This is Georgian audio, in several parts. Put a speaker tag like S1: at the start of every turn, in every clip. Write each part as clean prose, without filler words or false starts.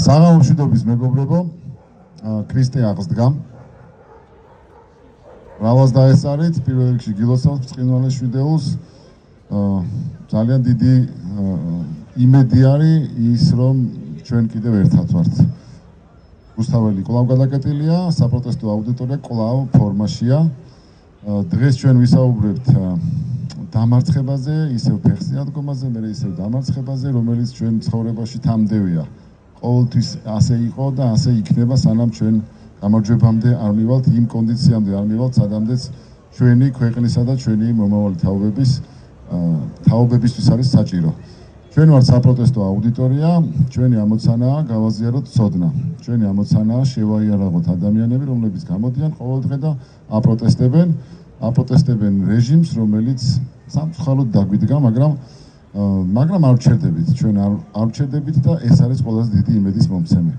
S1: საღამომშვიდობის მეგობრებო, ქრისტე აღსდგა. Რავას დაესწარით, პირველ რიგში გილოცავთ ბრწყინვალეს შვიდეულს. ძალიან დიდი იმედი არის ის, რომ ჩვენ კიდევ ერთად ვართ. რუსთაველი კვლავ გადაკეტილია, საპროტესტო აუდიტორია კვლავ ფორმაშია. დღეს ჩვენ ვისაუბრებთ დამარცხებაზე, ისევ ფეხზე ადგომაზე, მერე ისევ დამარცხებაზე, რომელიც ჩვენ ცხოვრებაში თამდევია. ყოველთვის ასე იყო და ასე იქნება, სანამ ჩვენ გამარჯვებამდე არ მივალთ, იმ კონდიციამდე არ მივალთ, სადამდეც ჩვენი ქვეყნისა და ჩვენი მომავალი თაობებისთვის არის საჭირო. ჩვენ ვართ საპროტესტო აუდიტორია, ჩვენი ამოცანაა გავაზიაროთ ცოდნა. ჩვენი ამოცანაა შევაიარაღოთ ადამიანები, რომლებიც გამოდიან ყოველდღე და აპროტესტებენ რეჟიმს, რომელიც სამწუხაროდ დაგვიდგა, მაგრამ არ ვჩერდებით, ჩვენ არ ვჩერდებით და ეს არის ყველაზე დიდი იმედის მომცემი.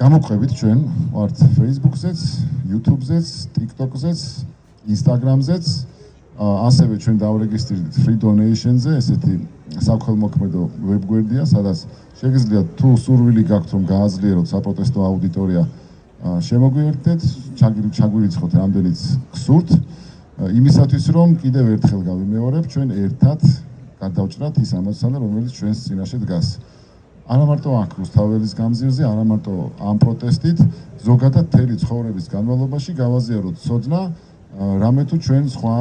S1: გამოყვებით ჩვენ ვართ Facebook-ზეც, YouTube-ზეც, TikTok-ზეც, Instagram-ზეც, ასევე ჩვენ დავრეგისტრირდით Free Donation-ზე, ესეთი საქველმოქმედო ვებგვერდია, სადაც შეგიძლიათ თუ სურვილი გაქვთ, რომ გააძლიეროთ საპროტესტო აუდიტორია, შემოგვიერთდეთ, ჩაგვირიცხოთ რამდენიც გსურთ, იმისათვის, რომ კიდევ ერთხელ გავიმეორებ, ჩვენ ერთად გადავჭრათ ის ამოცანა, რომელიც ჩვენს წინაშე დგას. არა მარტო აქ რუსთაველის გამზირზე, არა მარტო ამ პროტესტით, ზოგადად მთელი ცხოვრების განმავლობაში გავაზიაროთ ცოდნა, რამე თუ ჩვენ სხვა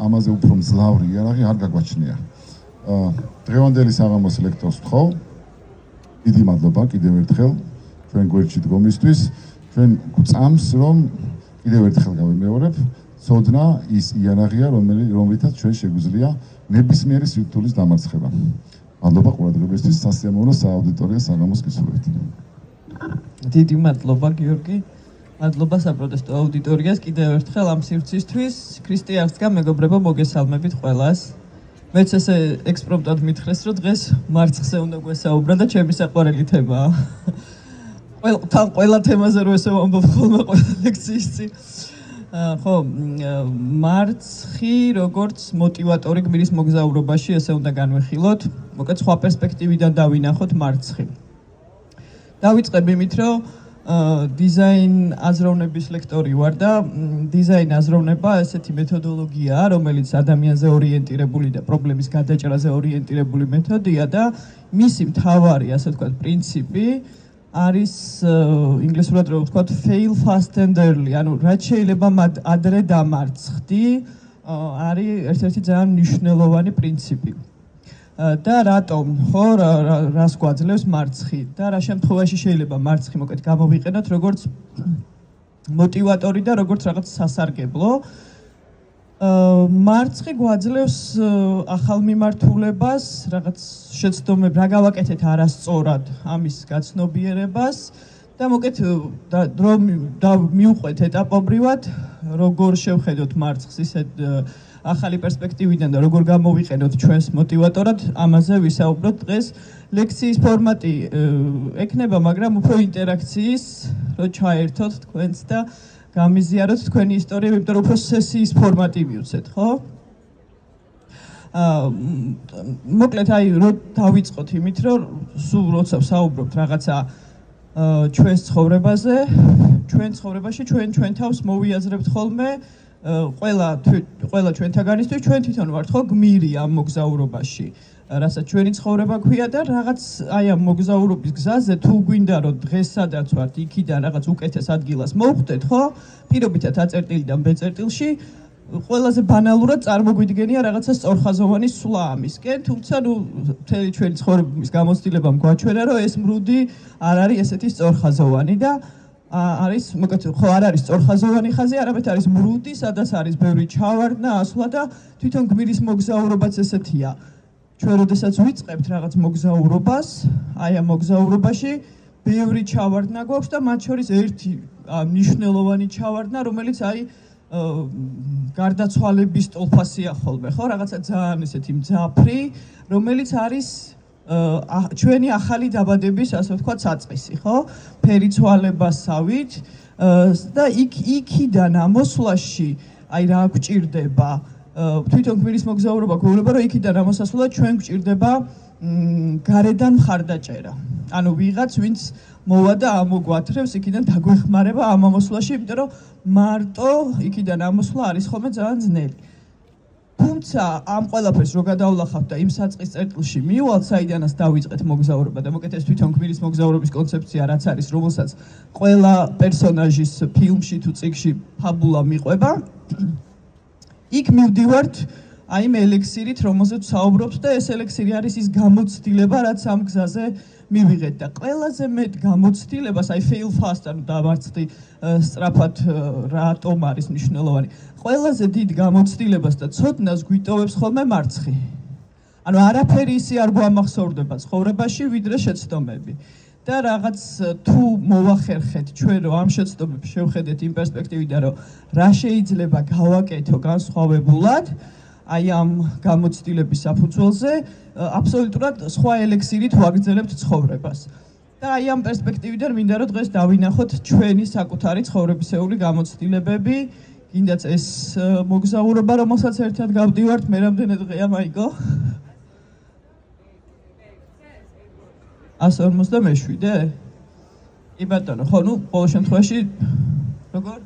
S1: ამაზე უფრო მძლავრი იარაღი არ გაგვაჩნია. დღევანდელი საღამოს ლექტორს ვთხოვ. დიდი მადლობა კიდევ ერთხელ ჩვენ გვერდში დგომისთვის. ჩვენ გვწამს, რომ კიდევ ერთხელ გავიმეორებ, ცოდნა ის იარაღია, რომლითაც ჩვენ შეგვიძლია ნებისმიერი სირთულის დამარცხება. მადლობა ყურადღებისთვის, სასიამოვნო სააუდიტორიო საღამოს გისურვებთ.
S2: დიდი მადლობა გიორგი. მადლობა საპროტესტო აუდიტორიას კიდევ ერთხელ ამ სივრცისთვის. ქრისტე აღსდგა, მეგობრებო, მოგესალმებით ყველას. მეც ესე ექსპრომტად მითხრეს, რომ დღეს მარცხზე უნდა გვესაუბრა და ჩემი საყვარელი თემაა. ყველა თემაზე რო ესე ვამბობ ხოლმე ყველა ლექციის წინ. ხო, მარცხი როგორც მოტივატორი გმირის მოგზაურობაში ესე უნდა განვიხილოთ. მოკლედ სხვა პერსპექტივიდან დავინახოთ მარცხი. დავიწყებ იმით, რომ დიზაინ აზროვნების ლექტორი ვარ და დიზაინ აზროვნება ესეთი მეთოდოლოგიაა, რომელიც ადამიანზე ორიენტირებული და პრობლემის გადაჭრაზე ორიენტირებული მეთოდია და მისი მთავარი, ასე ვთქვათ, პრინციპი არის ინგლისურად რო ვთქვათ fail fast and early, ანუ რაც შეიძლება ადრე დამარცხდი, არის ერთ-ერთი ძალიან მნიშვნელოვანი პრინციპი. და რატომ, ხო, რას გვაძლევს მარცხი და რა შემთხვევაში შეიძლება მარცხი მოკეთ გამოვიყენოთ როგორც მოტივატორი და როგორც რაღაც სასარგებლო. მარცხი გვაძლევს ახალ მიმართულებას, რაღაც შეცდომებს, რა გავაკეთეთ არასწორად, ამის გაცნობიერებას და მოკეთ რომ მივყვეთ ეტაპობრივად, როგორ შევხედოთ მარცხს ისეთ ახალი პერსპექტივიდან და როგორ გამოვიყენოთ ჩვენს მოტივატორად, ამაზე ვისაუბროთ დღეს. ლექციის ფორმატი ექნება, მაგრამ უფრო ინტერაქციის, რომ ჩაერთოთ თქვენც და გამიზიაროთ თქვენი ისტორიები, იმიტომ რომ უფრო სესიის ფორმატი მივცეთ, ხო? მოკლედ აი რო დავიწყოთ იმით, რომ სულ როცა ვსაუბრობთ რაღაცა ჩვენს ცხოვრებაზე, ჩვენ ცხოვრებაში ჩვენ თავს მოვიაზრებთ ხოლმე ყველა ჩვენთაგანისთვის ჩვენ თვითონ ვართ ხო გმირი ამ მოგზაურობაში, რასაც ჩვენი ცხოვრება ქვია და რაღაც აი ამ მოგზაურობის გზაზე თუ გვინდა რომ დღეს სადაც ვართ, იქიდან რაღაც უკეთეს ადგილას მოვხვდეთ, ხო? პირობითად აწერტილიდან ბეწერტილში ყველაზე ბანალურად წარმოგვიდგენია რაღაცა სწორხაზოვანი სვლა ამისკენ, თუმცა ნუ მთელი ჩვენი ცხოვრების გამოცდილებამ გვაჩვენა, რომ ეს მრუდი არ არის ესეთი სწორხაზოვანი და არის, მოკლედ ხო არ არის სწორხაზოვანი ხაზი, არამედ არის მრუდი, სადაც არის ბევრი ჩავარდნა, ასვლა და თვითონ გმირის მოგზაურობაც ესეთია. ჩვენ როდესაც ვიწყებთ რაღაც მოგზაურობას, აი ამ მოგზაურობაში ბევრი ჩავარდნა გვაქვს და მათ შორის ერთი მნიშვნელოვანი ჩავარდნა, რომელიც აი გარდაცვალების ტოლფასია ხოლმე, ხო, რაღაცა ძალიან ესეთი მძაფრი, რომელიც არის ჩვენი ახალი დაბადების, ასე ვთქვათ, საწყისი, ხო? ფერიცვალებასავით და იქიდან ამოსვლაში, აი რა გვჭირდება, თვითონ გმირის მოგზაურობა გვეუბნება, რომ იქიდან ამოსასვლელად ჩვენ გვჭირდება გარედან მხარდაჭერა. ანუ ვიღაც ვინც მოვა და ამოგვათრევს იქიდან დაგვეხმარება ამ ამოსვლაში, იმიტომ რომ მარტო იქიდან ამოსვლა არის ხოლმე ძალიან ძნელი. თუმცა ამ ყველაფერს რო გადავლახავთ და იმ საწყის წერტილში მივალთ, საიდანაც დავიწყეთ მოგზაურობა და მოკეთ ეს თვითონ გმირის მოგზაურობის კონცეფცია რაც არის, რომელსაც ყველა პერსონაჟის ფილმში თუ წიგნში ფაბულა მიყვება, იქ მივდივართ აი ამ ელექსირით, რომელზეც საუბრობთ და ეს ელექსირი არის ის გამოცდილება, რაც ამ გზაზე მივიღეთ და ყველაზე მეტ გამოცდილებას, აი fail fast, ანუ დავარცხდი სწრაფად რატომ არის მნიშვნელოვანი. ყველაზე დიდ გამოცდილებას და ცოდნას გვიტოვებს ხოლმე მარცხი. ანუ არაფერი ისე არ გვამახსოვრდება ცხოვრებაში, ვიდრე შეცდომები. და რაღაც თუ მოვახერხეთ ჩვენ რომ ამ შეცდომებს შევხედეთ იმ პერსპექტივიდან, რომ რა შეიძლება გავაკეთო განსხვავებულად, აი ამ გამოცდილების საფუძველზე აბსოლუტურად სხვა ელექსირით ვაგრძელებთ ცხოვრებას. და აი ამ პერსპექტივიდან მინდა რომ დღეს დავინახოთ ჩვენი საკუთარი ცხოვრებისეული გამოცდილებები, კიდაც ეს მოგზაურობა, რომელსაც ერთად გავდივართ, მე რამდენი დღეა მაიკო? 157? კი ბატონო, ხო, ნუ ყოველ შემთხვევაში როგორ?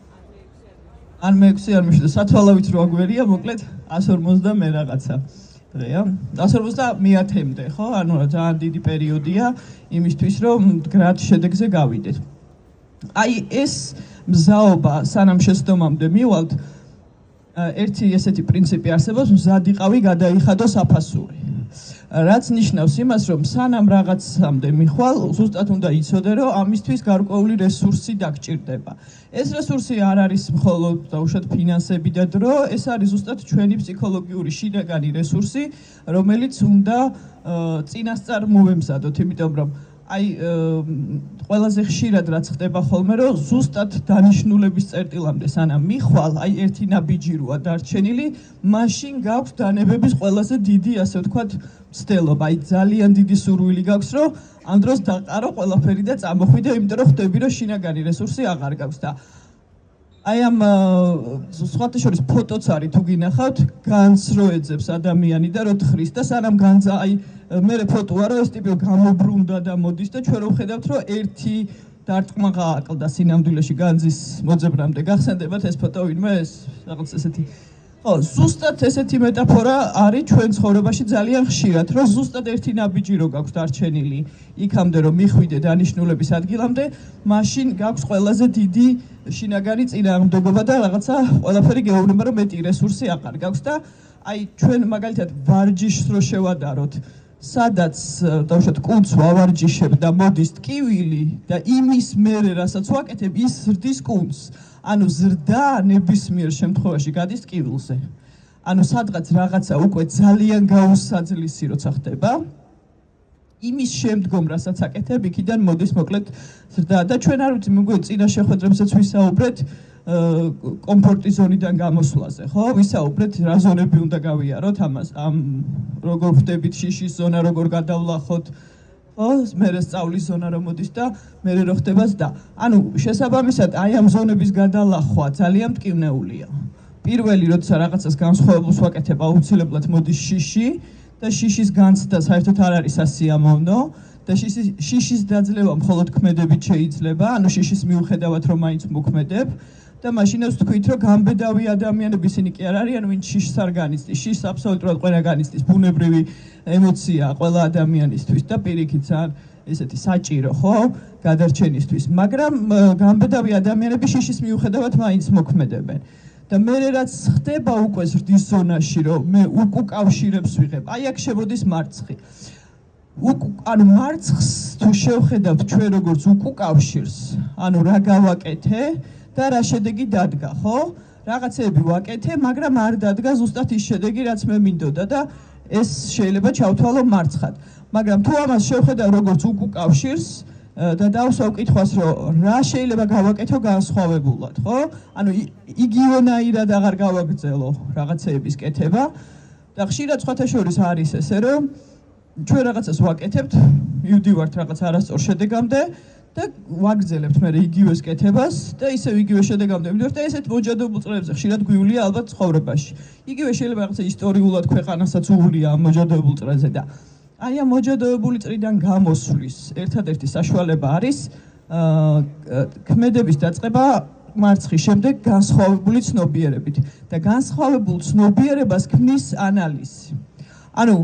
S2: ან მე-6 არ მეშვიდე, სათვალავით რო აგვერია, მოკლედ 150 მე რაღაცა დღეა. 150-მდე, ხო? ანუ ძალიან დიდი პერიოდია იმისთვის, რომ მდგრად შედეგზე გავიდეთ. აი ეს მზაობა, სანამ შეცდომამდე მივალთ, ერთი ესეთი პრინციპი არსებობს, მზადიყავი გადაიხადო საფასური. რაც ნიშნავს იმას, რომ სანამ რაღაცამდე მიხვალ, ზუსტად უნდა იცოდე, რომ ამისთვის გარკვეული რესურსი დაგჭირდება. ეს რესურსი არ არის მხოლოდ დაუშვათ ფინანსები და დრო, ეს არის ზუსტად ჩვენი ფსიქოლოგიური შინაგანი რესურსი, რომელიც უნდა წინასწარ მოვემზადოთ, იმიტომ რომ აი ყველაზე ხშირად რაც ხდება ხოლმე, რომ ზუსტად დანიშნულების წერტილამდე სანამ მიხვალ, აი ერთი ნაბიჯი როა დარჩენილი, მაშინ გაქვს დანებების ყველაზე დიდი, ასე ვთქვათ, მცდელობა. აი ძალიან დიდი სურვილი გაქვს, რომ ამ დროს დაყარო ყველაფერი და წამოხვიდე, იმიტომ რომ ხვდები, რომ შინაგანი რესურსი აღარ გაქვს და აი ამ სხვათა შორის ფოტოც არის თუ გინახავთ, განს რო ეძებს ადამიანი და რო თხრის და სანამ განძა აი მე ფოტოა რომ ეს ტიპი გამობრუნდა და მოდის და ჩვენ რო ვხედავთ რომ ერთი დარტყმა გააკლდა სინამდვილეში განძის მოძებრამდე. გახსენდებათ ეს ფოტო ვინმე ეს რაღაც ესეთი ხო, ზუსტად ესეთი მეტაფორა არის ჩვენ ცხოვრებაში ძალიან ხშირად, რომ ზუსტად ერთი ნაბიჯი რო გაქვს დარჩენილი იქამდე რომ მიხვიდე დანიშნულების ადგილამდე, მაშინ გაქვს ყველაზე დიდი შინაგანი წინააღმდეგობა და რაღაცა ყველაფერი გეუბნება რომ მეტი რესურსი აღარ გაქვს და აი ჩვენ მაგალითად ვარჯიშს რო შევადაროთ, სადაც დავუშვათ კუნძს ვავარჯიშებ და მოდის ტკივილი და იმის მერე რასაც ვაკეთებ ის ზრდის კუნძს. ანუ ზრდა ნებისმიერ შემთხვევაში გადის ტკივილზე. ანუ სადღაც რაღაცა უკვე ძალიან გაუსაძლისი როცა ხდება, იმის შემდგომ რასაც აკეთებ, იქიდან მოდის მოკლედ ზრდა და ჩვენ არ ვიცი, მეგონა წინა შეხვედრებსაც ვისაუბრეთ კომფორტის ზონიდან გამოსვლაზე, ხო? ვისაუბრეთ რა ზონები უნდა გავიაროთ ამას, ამ როგორ ვხვდებით შიშის ზონა, როგორ გადავლახოთ, მერე სწავლის ზონა რომ მოდის და მერე რო ხდება ზრდა. ანუ შესაბამისად აი ამ ზონების გადალახვა ძალიან მტკივნეულია. პირველი როცა რაღაცას განსხვავებულს ვაკეთებ, აუცილებლად მოდის შიში და შიშის განცდა საერთოდ არ არის სასიამოვნო და შიშის დაძლევა მხოლოდ ქმედებით შეიძლება, ანუ შიშის მიუხედავად რომ მაინც მოქმედებ და მაშინაც თქვით რომ გამბედავი ადამიანები ისინი კი არ არიან, ვინც შიშს არ განიცდის. შიშს აბსოლუტურად ყველა განიცდის, ბუნებრივი ემოცია ყველა ადამიანისთვის და პირიქით ძალიან ესეთი საჭირო, ხო, გადარჩენისთვის, მაგრამ გამბედავი ადამიანები შიშის მიუხედავად მაინც მოქმედებენ. და მე რაც ხდება უკვე ზრდის ზონაში, რომ მე უკუკავშირებს ვიღებ, აი აქ შემოდის მარცხი. ანუ მარცხს თუ შევხედავთ ჩვენ როგორც უკუკავშირს, ანუ რა გავაკეთე და რა შედეგი დადგა, ხო? რაღაცები ვაკეთე, მაგრამ არ დადგა ზუსტად ის შედეგი, რაც მე მინდოდა და ეს შეიძლება ჩავთვალო მარცხად. მაგრამ თუ ამას შევხედავ როგორც უკუკავშირს და დავსვავ კითხვას, რომ რა შეიძლება გავაკეთო განსხვავებულად, ხო? ანუ იგივენაირად აღარ გავაგრძელო რაღაცეების კეთება და ხშირად სხვათა შორის არის ესე, რომ ჩვენ რაღაცას ვაკეთებთ, მივდივართ რაღაც არასწორ შედეგამდე და ვაგრძელებთ მე იგივეს კეთებას და ისევ იგივე შედეგამდე მივდივართ და ესეთ მოჯადებულ წრეებზე ხშირად გვივლია ალბათ ცხოვრებაში. იგივე შეიძლება რაღაცა ისტორიულად ქვეყანასაც უვლია ამ მოჯადებულ წრეზე და აი ამ მოჯადოებული წრიდან გამოსვლის ერთადერთი საშუალება არის ქმედების დაწყება მარცხის შემდეგ განსხვავებული ცნობიერებით და განსხვავებულ ცნობიერებას ქმნის ანალიზი. ანუ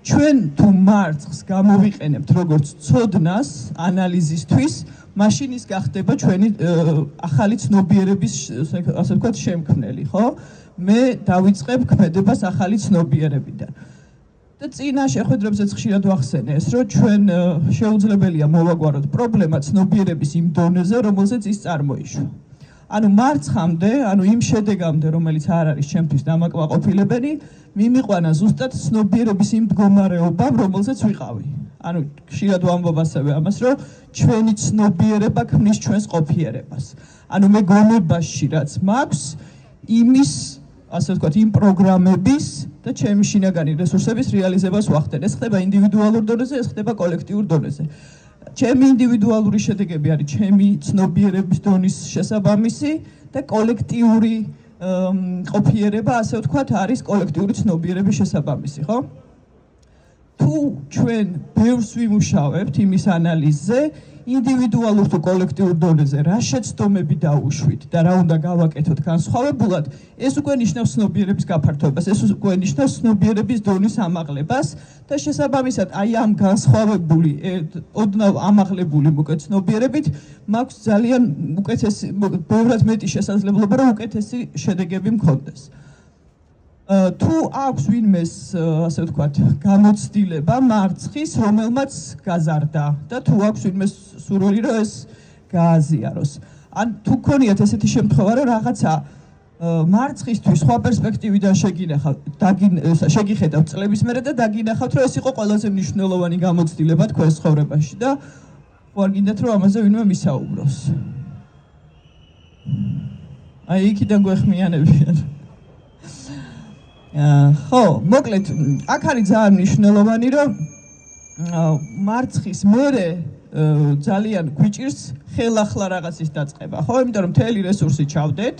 S2: ჩვენ თუ მარცხს გამოვიყენებთ როგორც ცოდნას ანალიზისთვის, მაშინ ის გახდება ჩვენი ახალი ცნობიერების ასე ვთქვათ შემქმნელი, ხო? მე დავიწყებ ქმედებას ახალი ცნობიერებიდან. და წინა შეხვედრებზეც ხშირად ვახსენე ეს, რომ ჩვენ შეუძლებელია მოვაგვაროთ პრობლემა ცნობიერების იმ დონეზე, რომელზეც ის წარმოიშვა. ანუ მარცხამდე, ანუ იმ შედეგამდე, რომელიც არ არის ჩემთვის დამაკმაყოფილებელი, მიმიყვანა ზუსტად ცნობიერების იმ მდგომარეობამ, რომელზეც ვიყავი. ანუ ხშირად ვამბობ ასევე ამას, რომ ჩვენი ცნობიერება ქმნის ჩვენს ყოფიერებას. ანუ მე გონებაში რაც მაქვს, იმის ასე ვთქვათ, იმ პროგრამების და ჩემი შინაგანი რესურსების რეალიზებას ვახდენ. ეს ხდება ინდივიდუალურ დონეზე, ეს ხდება კოლექტიურ დონეზე. ჩემი ინდივიდუალური შედეგები არის ჩემი ცნობიერების დონის შესაბამისი და კოლექტიური ყოფიერება, ასე ვთქვათ, არის კოლექტიური ცნობიერების შესაბამისი, ხო? თუ ჩვენ ბევრს ვიმუშავებთ იმის ანალიზზე, ინდივიდუალურ თუ კოლექტიურ დონეზე რა შეცდომები დაუშვით და რა უნდა გავაკეთოთ განსხვავებულად, ეს უკვე ნიშნავს ცნობიერების გაფართოებას, ეს უკვე ნიშნავს ცნობიერების დონის ამაღლებას და შესაბამისად აი ამ განსხვავებული, ოდნავ ამაღლებული მოკეთ ცნობიერებით მაქვს ძალიან უკეთესი, ბევრად მეტი შესაძლებლობა, რომ უკეთესი შედეგები მქონდეს. თუ აქვს ვინმეს, ასე ვთქვათ, გამოცდილება მარცხის, რომელმაც გაზარდა და თუ აქვს ვინმეს სურვილი, რომ ეს გააზიაროს. ან თუ გქონიათ ესეთი შემთხვევა, რომ რაღაცა მარცხისთვის სხვა პერსპექტივიდან შეგიხედავთ წლების მერე და დაგინახავთ, რომ ეს იყო ყველაზე მნიშვნელოვანი გამოცდილება თქვენს ცხოვრებაში და ხო არ გინდათ, რომ ამაზე ვინმე მისაუბროს. აი იქიდან გვეხმიანებიან. ხო, მოკლედ, აქ არის ძალიან მნიშვნელოვანი, რომ მარცხის მერე ძალიან გვიჭირს ხელახლა რაღაცის დაწყება, ხო? იმიტომ რომ მთელი რესურსი ჩავდეთ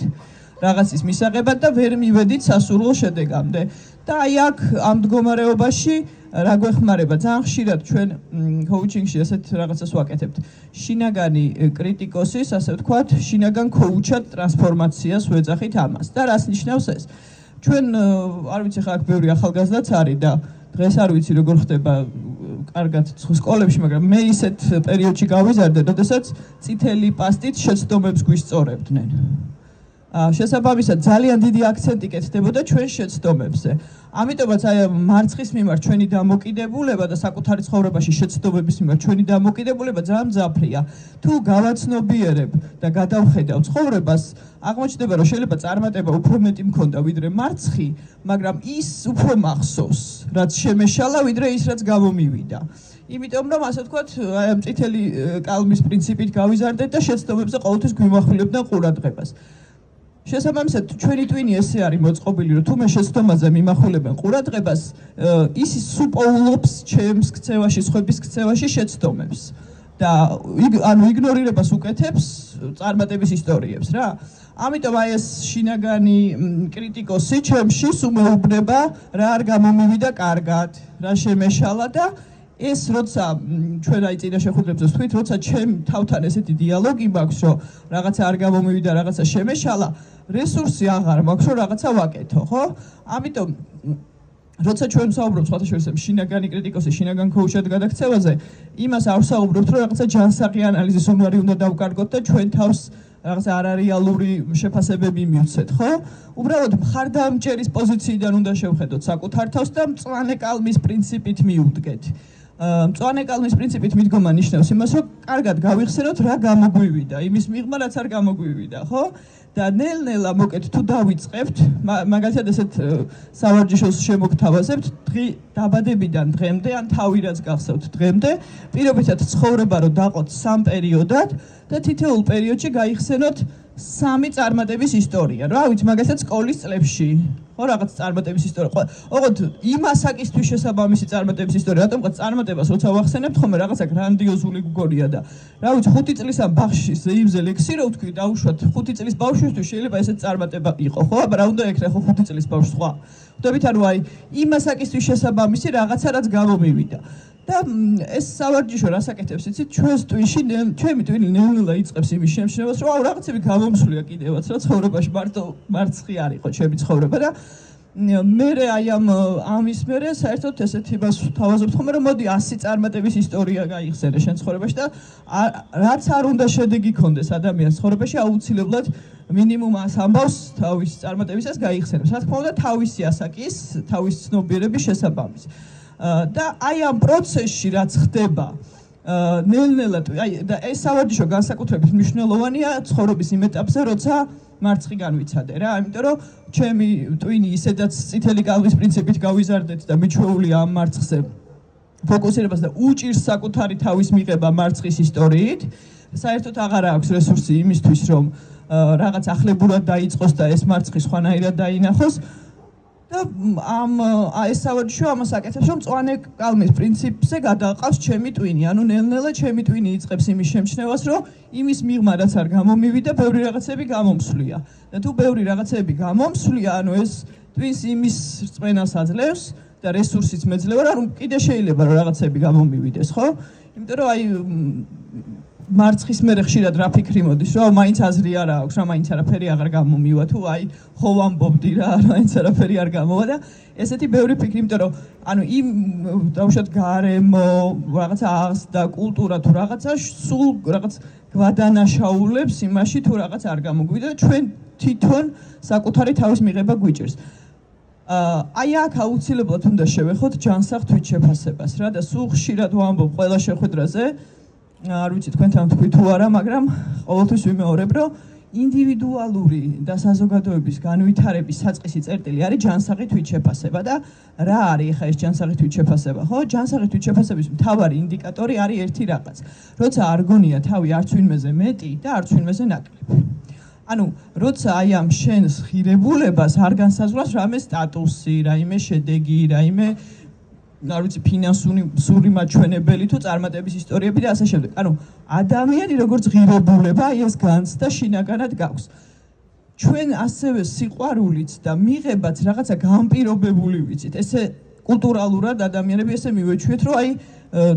S2: რაღაცის მისაღებად და ვერ მივედით სასურველ შედეგამდე. და აი აქ ამ მდგომარეობაში რა გვეხმარება? ძალიან ხშირად ჩვენ კოუჩინგში ესეთ რაღაცას ვაკეთებთ. შინაგანი კრიტიკოსის, ასე ვთქვათ, შინაგან კოუჩად ტრანსფორმაციას ვეძახით ამას. და რას ნიშნავს ეს? ჩვენ არ ვიცი ხა აქ ბევრი ახალგაზრდაც არის და დღეს არ ვიცი როგორ ხდება კარგად სკოლებში, მაგრამ მე ისეთ პერიოდში გავიზარდე, როდესაც წითელი პასტით შეცდომებს გვისწორებდნენ. შესაბამისად ძალიან დიდი აქცენტი კეთდებოდა ჩვენ შეცდომებზე. ამიტომაც აი მარცხის მიმართ ჩვენი დამოკიდებულება და საკუთარი ცხოვრებაში შეცდომების მიმართ ჩვენი დამოკიდებულება ძალიან მძაფრია. თუ გავაცნობიერებ და გადავხედავ ცხოვრებას, აღმოჩნდება, რომ შეიძლება წარმატება უფრო მეტი მქონდა ვიდრე მარცხი, მაგრამ ის უფრო მახსოვს, რაც შემეშალა, ვიდრე ის, რაც გამომივიდა. იმიტომ რომ ასე ვთქვათ, აი ამ წითელი კალმის პრინციპით გავიზარდეთ და შეცდომებზე ყოველთვის გვიმახვილებდნენ ყურადღებას. შესაბამისად, ჩვენი ტვინი ესე არის მოწყობილი, რომ თუ მე შეცდომაზე მიმახვილებენ ყურადღებას, ის სუპოულობს ჩემს ქცევაში, სხვების ქცევაში შეცდომებს. და ანუ იგნორირებას უკეთებს წარმატების ისტორიებს რა. ამიტომ აი ეს შინაგანი კრიტიკოსი ჩემში უმეუბნება რა არ გამომივიდა კარგად, რა შემეშალა და ეს როცა ჩვენ აი წინა შეხვედრებზე ვთქვით, როცა ჩემ თავთან ესეთი დიალოგი მაქვს, რომ რაღაცა არ გამომივიდა, რაღაცა შემეშალა, რესურსი აღარ მაქვს, რომ რაღაცა ვაკეთო, ხო? ამიტომ როცა ჩვენ ვსაუბრობთ სხვათა შორის შინაგანი კრიტიკოსის, შინაგან კოუჩად გადაქცევაზე, იმას არ ვსაუბრობთ, რომ რაღაცა ჯანსაღი ანალიზის უნარი უნდა დავკარგოთ და ჩვენ თავს რაღაცა არარეალური შეფასებები მივცეთ, ხო? უბრალოდ მხარდამჭერის პოზიციიდან უნდა შევხედოთ საკუთარ თავს და მწვანე კალმის პრინციპით მიუდგეთ. მწვანე კალმის პრინციპით მიდგომა ნიშნავს იმას, რომ კარგად გავიხსენოთ რა გამოგვივიდა, იმის მიღმა რაც არ გამოგვივიდა, ხო? და ნელ-ნელა მოკეთ თუ დავიწყებთ, მაგალითად ესეთ სავარჯიშოს შემოგთავაზებთ დაბადებიდან დღემდე, ან თავი რაც გახსოვთ დღემდე, პირობითად ცხოვრება რომ დაყოთ 3 პერიოდად და თითოეულ პერიოდში გაიხსენოთ სამი წარმატების ისტორია. რა ვიცი, მაგასაც სკოლის წლებში. ხო, რაღაც წარმატების ისტორია. ოღონდ იმ ასაკისთვის შესაბამისი წარმატების ისტორია. რატომღაც წარმატებას როცა ვახსენებთ, ხომ რაღაცა გრანდიოზული გგონია და რა ვიცი, 5 წლის ამ ბაღში ზეიმზე ლექსი რო ვთქვი, დაუშვათ 5 წლის ბავშვისთვის შეიძლება ესეც წარმატება იყო, ხო? აბა რა უნდა ეკრა ხო 5 წლის ბავშვს სხვა. ხვდებით, ანუ აი იმ ასაკისთვის შესაბამისი რაღაცა რაც გამომივიდა. და ეს სავარჯიშო რასაკეთებს იცით ჩვენს ტვინში ჩემი ტვინი ნელ-ნელა იწყებს იმის შემჩნევას რომ რაღაცები გამომსვლია კიდევაც რა ცხოვრებაში მარტო მარცხი არ იყო ჩემი ცხოვრება და მე აი ამის მერე საერთოდ ესეთი მას თავაზობთ ხომ რომ მოდი 100 წარმატების ისტორია გაიხსენე შენ ცხოვრებაში და რაც არ უნდა შედეგი ქონდეს ადამიანის ცხოვრებაში აუცილებლად მინიმუმ 100 ამბავს თავის წარმატებისას გაიხსენებს რა თქმა უნდა თავისი ასაკის თავის ცნობიერების შესაბამის და აი ამ პროცესში რაც ხდება ნელ-ნელა აი და ეს სავარჯიშო განსაკუთრებით მნიშვნელოვანია ცხოვრების იმ ეტაპზე როცა მარცხი განვიცადე რა იმიტომ რომ ჩემი ტვინი ისედაც წითელი კალვის პრინციპით გავიზარდეთ და მიჩვეულია ამ მარცხზე ფოკუსირებას და უჭირს საკუთარი თავის მიღება მარცხის ისტორიით საერთოდ აღარ აქვს რესურსი იმისთვის რომ რაღაც ახლებურად დაიწყოს და ეს მარცხი სხვანაირად დაინახოს და ეს სავარჯიშო ამას აკეთებს რომ მწვანე კალმის პრინციპზე გადაყავს ჩემი ტვინი ანუ ნელ-ნელა ჩემი ტვინი იწყებს იმის შემჩნევას რომ იმის მიღმა რაც არ გამომივიდა ბევრი რაღაცები გამომსვლია და თუ ბევრი რაღაცები გამომსვლია ანუ ეს ტვინს იმის რწმენას აძლევს და რესურსიც მეძლევა რომ კიდე შეიძლება რომ რაღაცები გამომივიდეს ხო იმიტომ რომ აი მარცხის მერე ხშირად რა ფიქრი მოდის რომ მაინც აზრი არ აქვს რა მაინც არაფერი აღარ გამომივა თუ აი ხო ვამბობდი რა მაინც არაფერი არ გამოვა და ესეთი ბევრი ფიქრი იმიტომ რომ ანუ იმ დავუშვათ გარემო რაღაცა აღზრდა კულტურა თუ რაღაცა სულ რაღაც გვადანაშაულებს იმაში თუ რაღაც არ გამოგვიდა და ჩვენ თვითონ საკუთარი თავის მიღება გვიჭირს აი აქ აუცილებლად უნდა შევეხოთ ჯანსაღ თვითშეფასებას რა და სულ ხშირად ვამბობ ყველა შეხვედრაზე არ ვიცი თქვენთან თქვი თუ არა, მაგრამ ყოველთვის ვიმეორებ, რომ ინდივიდუალური და საზოგადოების განვითარების საწყისი წერტილი არის ჯანსაღი თვითშეფასება და რა არის ხა ეს ჯანსაღი თვითშეფასება, ხო? ჯანსაღი თვითშეფასების მთავარი ინდიკატორი არის ერთი რაღაც. როცა არ გონია თავი არც ვინმეზე მეტი და არც ვინმეზე ნაკლები. ანუ როცა აი ამ შენს ღირებულებას არ განსაზღვრავს რამე სტატუსი, რაიმე შედეგი, რაიმე არ ვიცი ფინანსური მაჩვენებელი თუ წარმატების ისტორიები და ასე შემდეგ. ანუ ადამიანი როგორც ღირებულება აი ეს განცდა შინაგანად გაქვს. ჩვენ ასევე სიყვარულიც და მიღებაც რაღაცა განპირობებული ვიცით. ესე კულტურალურად ადამიანები ესე მივეჩვიეთ რომ აი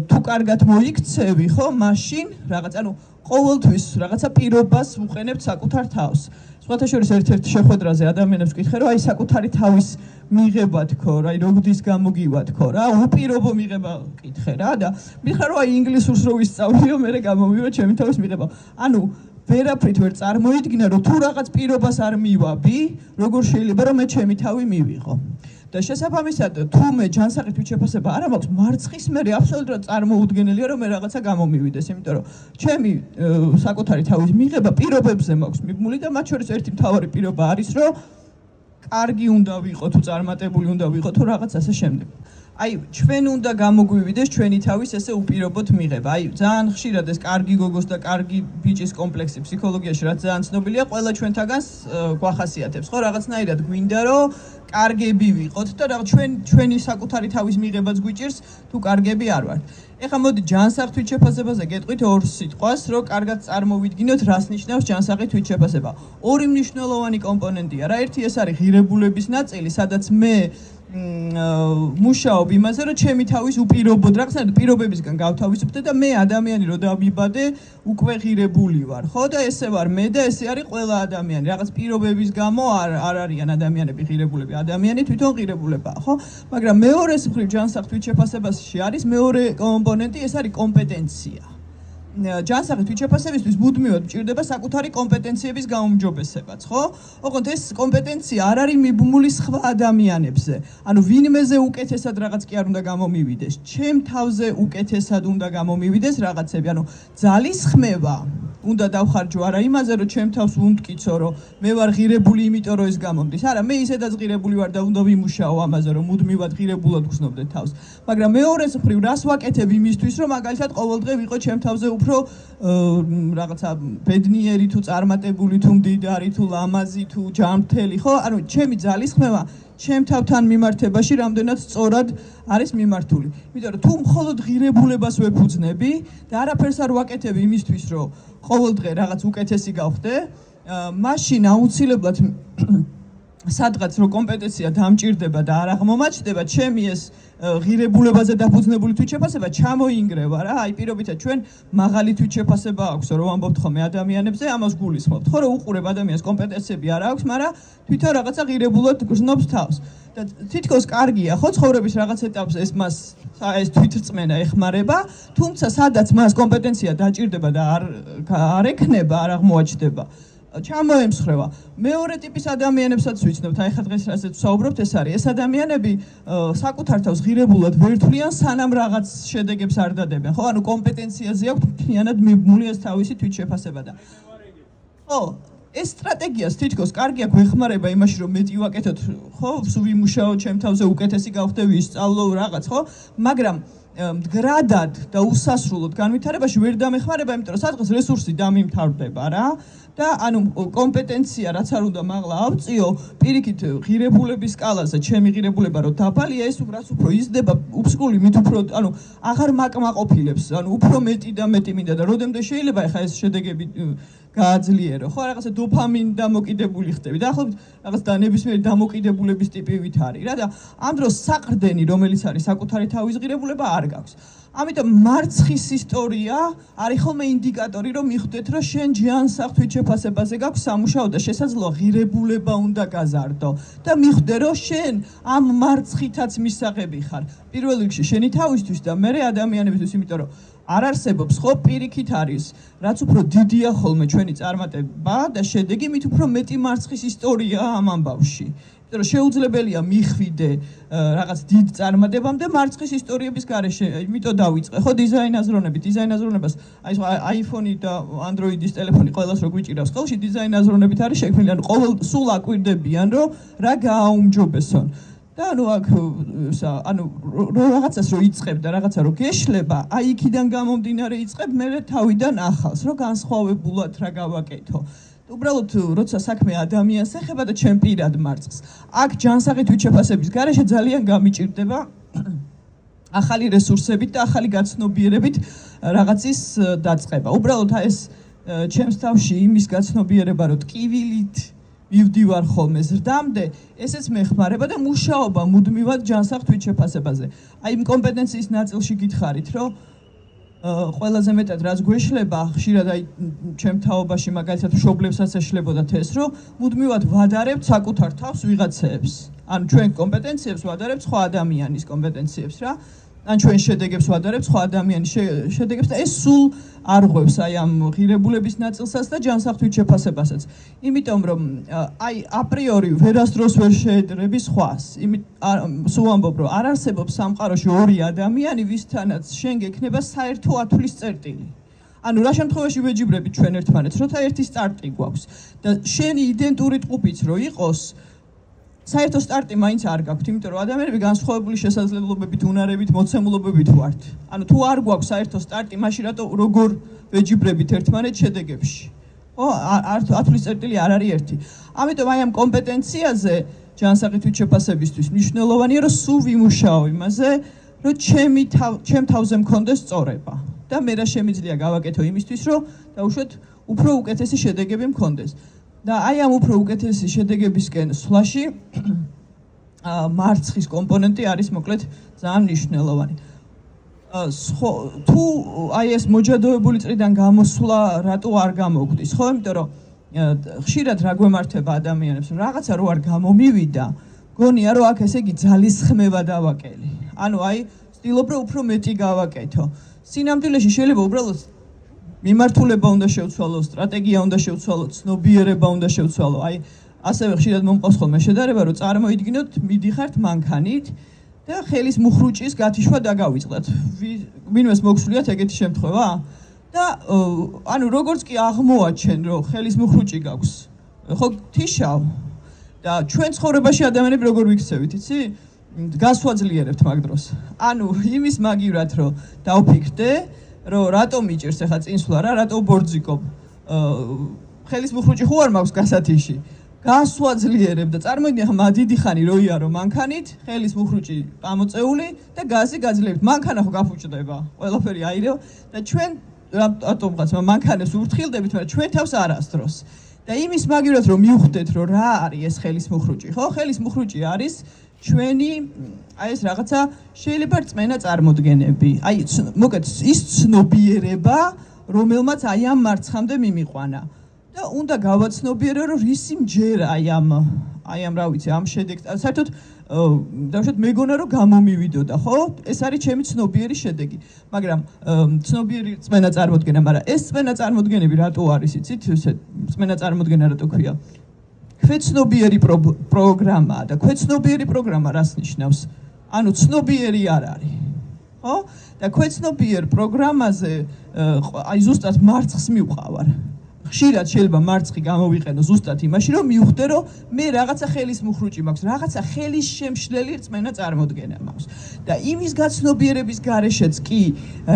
S2: თუ კარგად მოიქცევი ხო მაშინ რაღაც ანუ ყოველთვის რაღაცა პირობას უყენებთ საკუთარ თავს. სხვათა შორის ერთ-ერთ შეხვედრაზე ადამიანებს ვკითხე რომ აი საკუთარი თავის მიღება თქო რა, აი როგდის გამოგივა თქო რა, უპირობო მიღება ვკითხე რა და მითხრა რომ აი ინგლისურს რო ვისწავლიო, მე გამომივა ჩემი თავის მიღება. ანუ ვერაფრით ვერ წარმოიდგინა რომ თუ რაღაც პირობას არ მივაბი, როგორ შეიძლება რომ მე ჩემი თავი მივიღო. და შესაბამისად თუ მე ჯანსაღი თვითშეფასება არ მაქვს, მარცხის მერე აბსოლუტურად წარმოუდგენელია რომ მე რაღაცა გამომივიდეს, იმიტომ რომ ჩემი საკუთარი თავის მიღება პირობებზე მაქვს მიბმული და მათ შორის ერთი მთავარი პირობა არის რომ კარგი უნდა ვიყო თუ წარმატებული უნდა ვიყო თუ რაღაც ასე შემდეგ. აი ჩვენ უნდა გამოგვივიდეს ჩვენი თავის ესე უპირობოდ მიღება. აი ძალიან ხშირად ეს კარგი გოგოს და კარგი ბიჭის კომპლექსი ფსიქოლოგიაში რაც ძალიან ცნობილია, ყველა ჩვენთაგანს გვახასიათებს, ხო, რაღაცნაირად გვინდა რომ კარგები ვიყოთ და რაღაც ჩვენი საკუთარი თავის მიღებაც გვიჭირს თუ კარგები არ ვართ. ეხლა მოდი ჯანსაღ თვითშეფასებაზე გეტყვით ორ სიტყვას, რომ კარგად წარმოვიდგინოთ, რას ნიშნავს ჯანსაღი თვითშეფასება. ორი მნიშვნელოვანი კომპონენტია რა, ერთი ეს არის ღირებულების ნაწილი, სადაც მე მუშაობ იმაზე, რომ ჩემი თავის უპირობოდ რაღაცნაირად პირობებისგან გავთავისუფლდე და მე ადამიანი რო დავიბადე, უკვე ღირებული ვარ, ხო და ესე ვარ მე და ესე არის ყველა ადამიანი. რაღაც პირობების გამო არ არიან ადამიანები ღირებულები, ადამიანი თვითონ ღირებულებაა, ხო? მაგრამ მეორეს მხრივ ჯანსაღ თვითშეფასებაში არის მეორე კომპონენტი, ეს არის კომპეტენცია. ჯანსაღი თვითშეფასებისთვის მუდმივად მჭირდება საკუთარი კომპეტენციების გაუმჯობესებაც, ხო? ოღონდ ეს კომპეტენცია არ არის მიბმული სხვა ადამიანებზე. ანუ ვინმეზე უკეთესად რაღაც კი არ უნდა გამომივიდეს, ჩემ თავზე უკეთესად უნდა გამომივიდეს რაღაცები. ანუ ძალისხმევა უნდა დავხარჯო არა იმაზე, რომ ჩემ თავს უნდკიცო, რომ მე ვარ ღირებული, იმიტომ რომ ეს გამომდის. არა, მე ისედაც ღირებული ვარ და უნდა ვიმუშაო ამაზე, რომ მუდმივად ღირებულად ვგრძნობდე თავს. მაგრამ მეორეს მხრივ რას ვაკეთებ იმისთვის, რომ მაგალითად ყოველდღე ვიყო ჩემ თავზე უფრო რაღაცა ბედნიერი თუ წარმატებული თუ მდიდარი თუ ლამაზი თუ ჯანმრთელი, ხო? ანუ ჩემი ძალისხმევა ჩემ თავთან მიმართებაში რამდენად სწორად არის მიმართული. იმიტომ რომ თუ მხოლოდ ღირებულებას ვეფუძნები და არაფერს არ ვაკეთებ იმისთვის, რომ ყოველდღე რაღაც უკეთესი გავხდე, მაშინ აუცილებლად სადღაც რო კომპეტენცია დამჭირდება და არ აღმომაჩნდება, ჩემი ეს ღირებულებაზე დაფუძნებული თვითშეფასება ჩამოინგრევა რა. აი პირობითად ჩვენ მაღალი თვითშეფასება აქვს, რომ ამბობთ ხოლმე ადამიანებზე, ამას გულისხმობთ. ხო, რომ უყურებ ადამიანს კომპეტენციები არ აქვს, მაგრამ თვითონ რაღაცა ღირებულად გრძნობს თავს. და თითქოს კარგია, ხო, ცხოვრების რაღაც ეტაპს ეს თვითრწმენა ეხმარება, თუმცა სადაც მას კომპეტენცია დაჭირდება და არ ექნება, არ აღმოაჩნდება, ჩამოემსხრევა. მეორე ტიპის ადამიანებსაც ვიცნობთ, აი ხა დღეს რასაც ვსაუბრობთ, ეს არის. ეს ადამიანები საკუთარ თავს ღირებულად ვერ თვლიან, სანამ რაღაც შედეგებს არ დადებენ. ხო, ანუ კომპეტენციაზე აქვს მთლიანად მიბმული ეს თავისი თვითშეფასება და ხო, ეს სტრატეგიას თითქოს კარგია გვეხმარება იმაში, რომ მეტი ვაკეთოთ, ხო, ვიმუშაო ჩემ თავზე, უკეთესი გავხდე, ვისწავლო რაღაც, ხო, მაგრამ მდგრადად და უსასრულოდ განვითარებაში ვერ დამეხმარება, იმიტომ რომ სადღაც რესურსი დამიმთავრდება რა. და ანუ კომპეტენცია რაც არ უნდა მაღლა ავწიო, პირიქით ღირებულების სკალაზე, ჩემი ღირებულება რომ დაბალია, ეს რაც უფრო იზრდება, უფსკული მით უფრო, ანუ აღარ მაკმაყოფილებს, ანუ უფრო მეტი და მეტი მინდა და როდემდე შეიძლება ახლა ეს შედეგები გააძლიერო, ხო, რაღაცა დოფამინ დამოკიდებული ხდები და ახლა რაღაც და ნებისმიერი დამოკიდებულების ტიპივით არის რა და ამ დროს საყრდენი, რომელიც არის საკუთარი თავის ღირებულება არ გაქვს. ამიტომ მარცხის ისტორია არის ხოლმე ინდიკატორი, რომ მიხვდეთ, რომ შენ ჯანსაღ თვითშეფასებაზე გაქვს სამუშაო და შესაძლოა ღირებულება უნდა გაზარდო და მიხვდე, რომ შენ ამ მარცხითაც მისაღები ხარ. პირველ რიგში შენი თავისთვის და მე ადამიანებისთვის, იმიტომ რომ არ არსებობს ხო პირიქით არის, რაც უფრო დიდია ხოლმე ჩვენი წარმატება და შედეგი, მით უფრო მეტი მარცხის ისტორია ამ ამბავში. იმიტომ რომ შეუძლებელია მიხვიდე რაღაც დიდ წარმატებამდე მარცხის ისტორიების გარეშე, იმიტომ დავიწყე. ხო, დიზაინ აზროვნებას, აი iPhone-ი და Android-ის ტელეფონი ყველას რო გვიჭირავს ხელში, დიზაინ აზროვნებით არის შექმნილი, ანუ ყოველ სულ აკვირდებიან, რომ რა გააუმჯობესონ. და ანუ აქ ანუ რაღაცას რო იწყებ და რაღაცა რო გეშლება, აი იქიდან გამომდინარე იწყებ მე თავიდან ახალს, რომ განსხვავებულად რა გავაკეთო. უბრალოდ როცა საქმე ადამიანს ეხება და ჩემ პირად მარცხს. აქ ჯანსაღი თვითშეფასების გარეშე ძალიან გამიჭირდება ახალი რესურსებით და ახალი გაცნობიერებით რაღაცის დაწყება. უბრალოდ ეს ჩემს თავში იმის გაცნობიერება, რომ ტკივილით მივდივარ ხოლმე ზრდამდე, ესეც მეხმარება და მუშაობა მუდმივად ჯანსაღ თვითშეფასებაზე. აი იმ კომპეტენციის ნაწილში გითხარით, რომ ყველაზე მეტად რაც გვეშლება, ხშირად აი ჩემ თაობაში მაგალითად მშობლებსაც ეშლებოდათ ეს, რომ მუდმივად ვადარებთ საკუთარ თავს ვიღაცეებს. ანუ ჩვენ კომპეტენციებს ვადარებთ სხვა ადამიანის კომპეტენციებს რა. ან ჩვენ შედეგებს ვადარებთ სხვა ადამიანის შედეგებს და ეს სულ არ ღვევს აი ამ ღირებულების ნაწილსაც და ჯანსაღ თვითშეფასებასაც. იმიტომ რომ აი აპრიორი ვერასდროს ვერ შეედრები სხვას. სულ ამბობ რომ არ არსებობს სამყაროში ორი ადამიანი, ვისთანაც შენ გექნება საერთო ათვლის წერტილი. ანუ რა შემთხვევაში ვეჯიბრებით ჩვენ ერთმანეთს, როცა ერთი სტარტი გვაქვს და შენი იდენტური ტყუპიც რო იყოს, საერთო სტარტი მაინც არ გაქვთ, იმიტომ რომ ადამიანები განსხვავებული შესაძლებლობებით, უნარებით, მოცემულობებით ვართ. ანუ თუ არ გვაქვს საერთო სტარტი, მაშინ რატო როგორ ვეჯიბრებით ერთმანეთს შედეგებში? ხო, ათვლის წერტილი არ არის ერთი. ამიტომ აი ამ კომპეტენციაზე ჯანსაღი თვითშეფასებისთვის მნიშვნელოვანია, რომ სულ ვიმუშაო იმაზე, რომ ჩემ თავზე მქონდეს სწორება. და მე რა შემიძლია გავაკეთო იმისთვის, რომ დაუშვათ უფრო უკეთესი შედეგები მქონდეს. და აი ამ უფრო უკეთესი შედეგებისკენ სვლაში მარცხის კომპონენტი არის მოკლედ ძალიან მნიშვნელოვანი. თუ აი ეს მოჯადოებული წრიდან გამოსვლა რატო არ გამოგვდის, ხო? იმიტომ რომ ხშირად რა გვემართება ადამიანებს, რომ რაღაცა რო არ გამომივიდა, გონია რომ აქ ესე იგი ძალისხმევა დავაკელი. ანუ აი ვცდილობ რომ უფრო მეტი გავაკეთო. სინამდვილეში შეიძლება უბრალოდ მიმართულება უნდა შევცვალო, სტრატეგია უნდა შევცვალო, ცნობიერება უნდა შევცვალო. აი ასევე ხშირად მომყავს ხოლმე შედარება, რომ წარმოიდგინოთ, მიდიხართ მანქანით და ხელის მუხრუჭის გათიშვა დაგავიწყდათ. ვინმეს მოგსულიათ ეგეთი შემთხვევა? და ანუ როგორც კი აღმოაჩენ რომ ხელის მუხრუჭი გაქვს ხო თიშავ და ჩვენ ცხოვრებაში ადამიანები როგორ ვიქცევით იცი გასვაძლიერებთ მაგ დროს ანუ იმის მაგივრად რომ დავფიქრდე რომ რატომ იჭერს ახლა წინსვლა რა რატო ბორძიკობ ხელის მუხრუჭი ხო არ მაქვს გასათიში გასვაძლიერებ და წარმოიდგინე ახლა დიდი ხანი რო იარო მანქანით ხელის მუხრუჭი ამოწეული და გაზი გაძლიერებთ მანქანა ხო გაფუჭდება ყველაფერი აირევ და ჩვენ რატომღაც მანქანებს ურთხილდებით მაგრამ ჩვენ თავს არასდროს და იმის მაგივრად რომ მივხვდეთ რომ რა არის ეს ხელის მუხრუჭი ხო ხელის მუხრუჭი არის ჩვენი აი ეს რაღაცა შეიძლება რწმენა წარმოდგენები აი მოკეთ ის ცნობიერება რომელმაც აი ამ მარცხამდე მიმიყვანა და უნდა გავაცნობიერო რომ რისი მჯერა აი ამ რა ვიცი ამ შედეგს საერთოდ დავუშვათ მეგონა რომ გამომივიდოდა ხო ეს არის ჩემი ცნობიერი შედეგი მაგრამ ცნობიერი წმენა წარმოდგენა მაგრამ ეს წმენა წარმოდგენები რატო არის იცით ესე წმენა წარმოდგენა რატო ქვია ქვეცნობიერი პროგრამაა და ქვეცნობიერი პროგრამა რას ნიშნავს ანუ ცნობიერი არ არის ხო და ქვეცნობიერ პროგრამაზე აი ზუსტად მარცხს მივყავარ ხშირად შეიძლება მარცხი გამოვიყენო ზუსტად იმაში რომ მივხვდე რომ მე რაღაცა ხელის მუხრუჭი მაქვს რაღაცა ხელის შემშლელი რწმენა წარმოდგენა მაქვს და იმის გაცნობიერების გარეშეც კი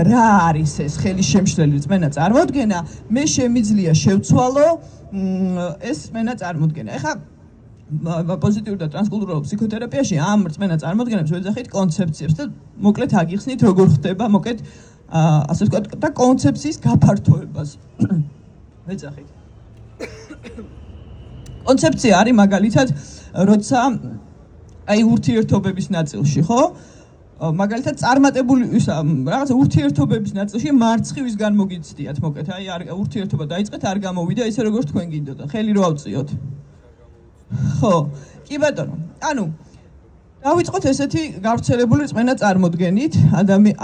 S2: რა არის ეს ხელის შემშლელი რწმენა წარმოდგენა მე შემიძლია შევცვალო ეს რწმენა წარმოდგენა ეხლა პოზიტიურ და ტრანსკულტურულ ფსიქოთერაპიაში ამ რწმენა წარმოდგენებს ვეძახით კონცეფციებს და მოკლედ აგიხსნით როგორ ხდება მოკლედ ასე ვთქვათ და კონცეფციის გაფართოებას ვეძახით კონცეფცია არის მაგალითად როცა აი ურთიერთობების ნაწილში ხო მაგალითად წარმატებული რაღაცა ურთიერთობების ნაწილში მარცხი ვისგან მოგიცდიათ მოკლედ აი ურთიერთობა დაიწყეთ არ გამოვიდა ისე როგორც თქვენ გინდოდა ხელი რო ავწიოთ ხო კი ბატონო ანუ დავიწყოთ ესეთი გავრცელებული რწმენა წარმოდგენით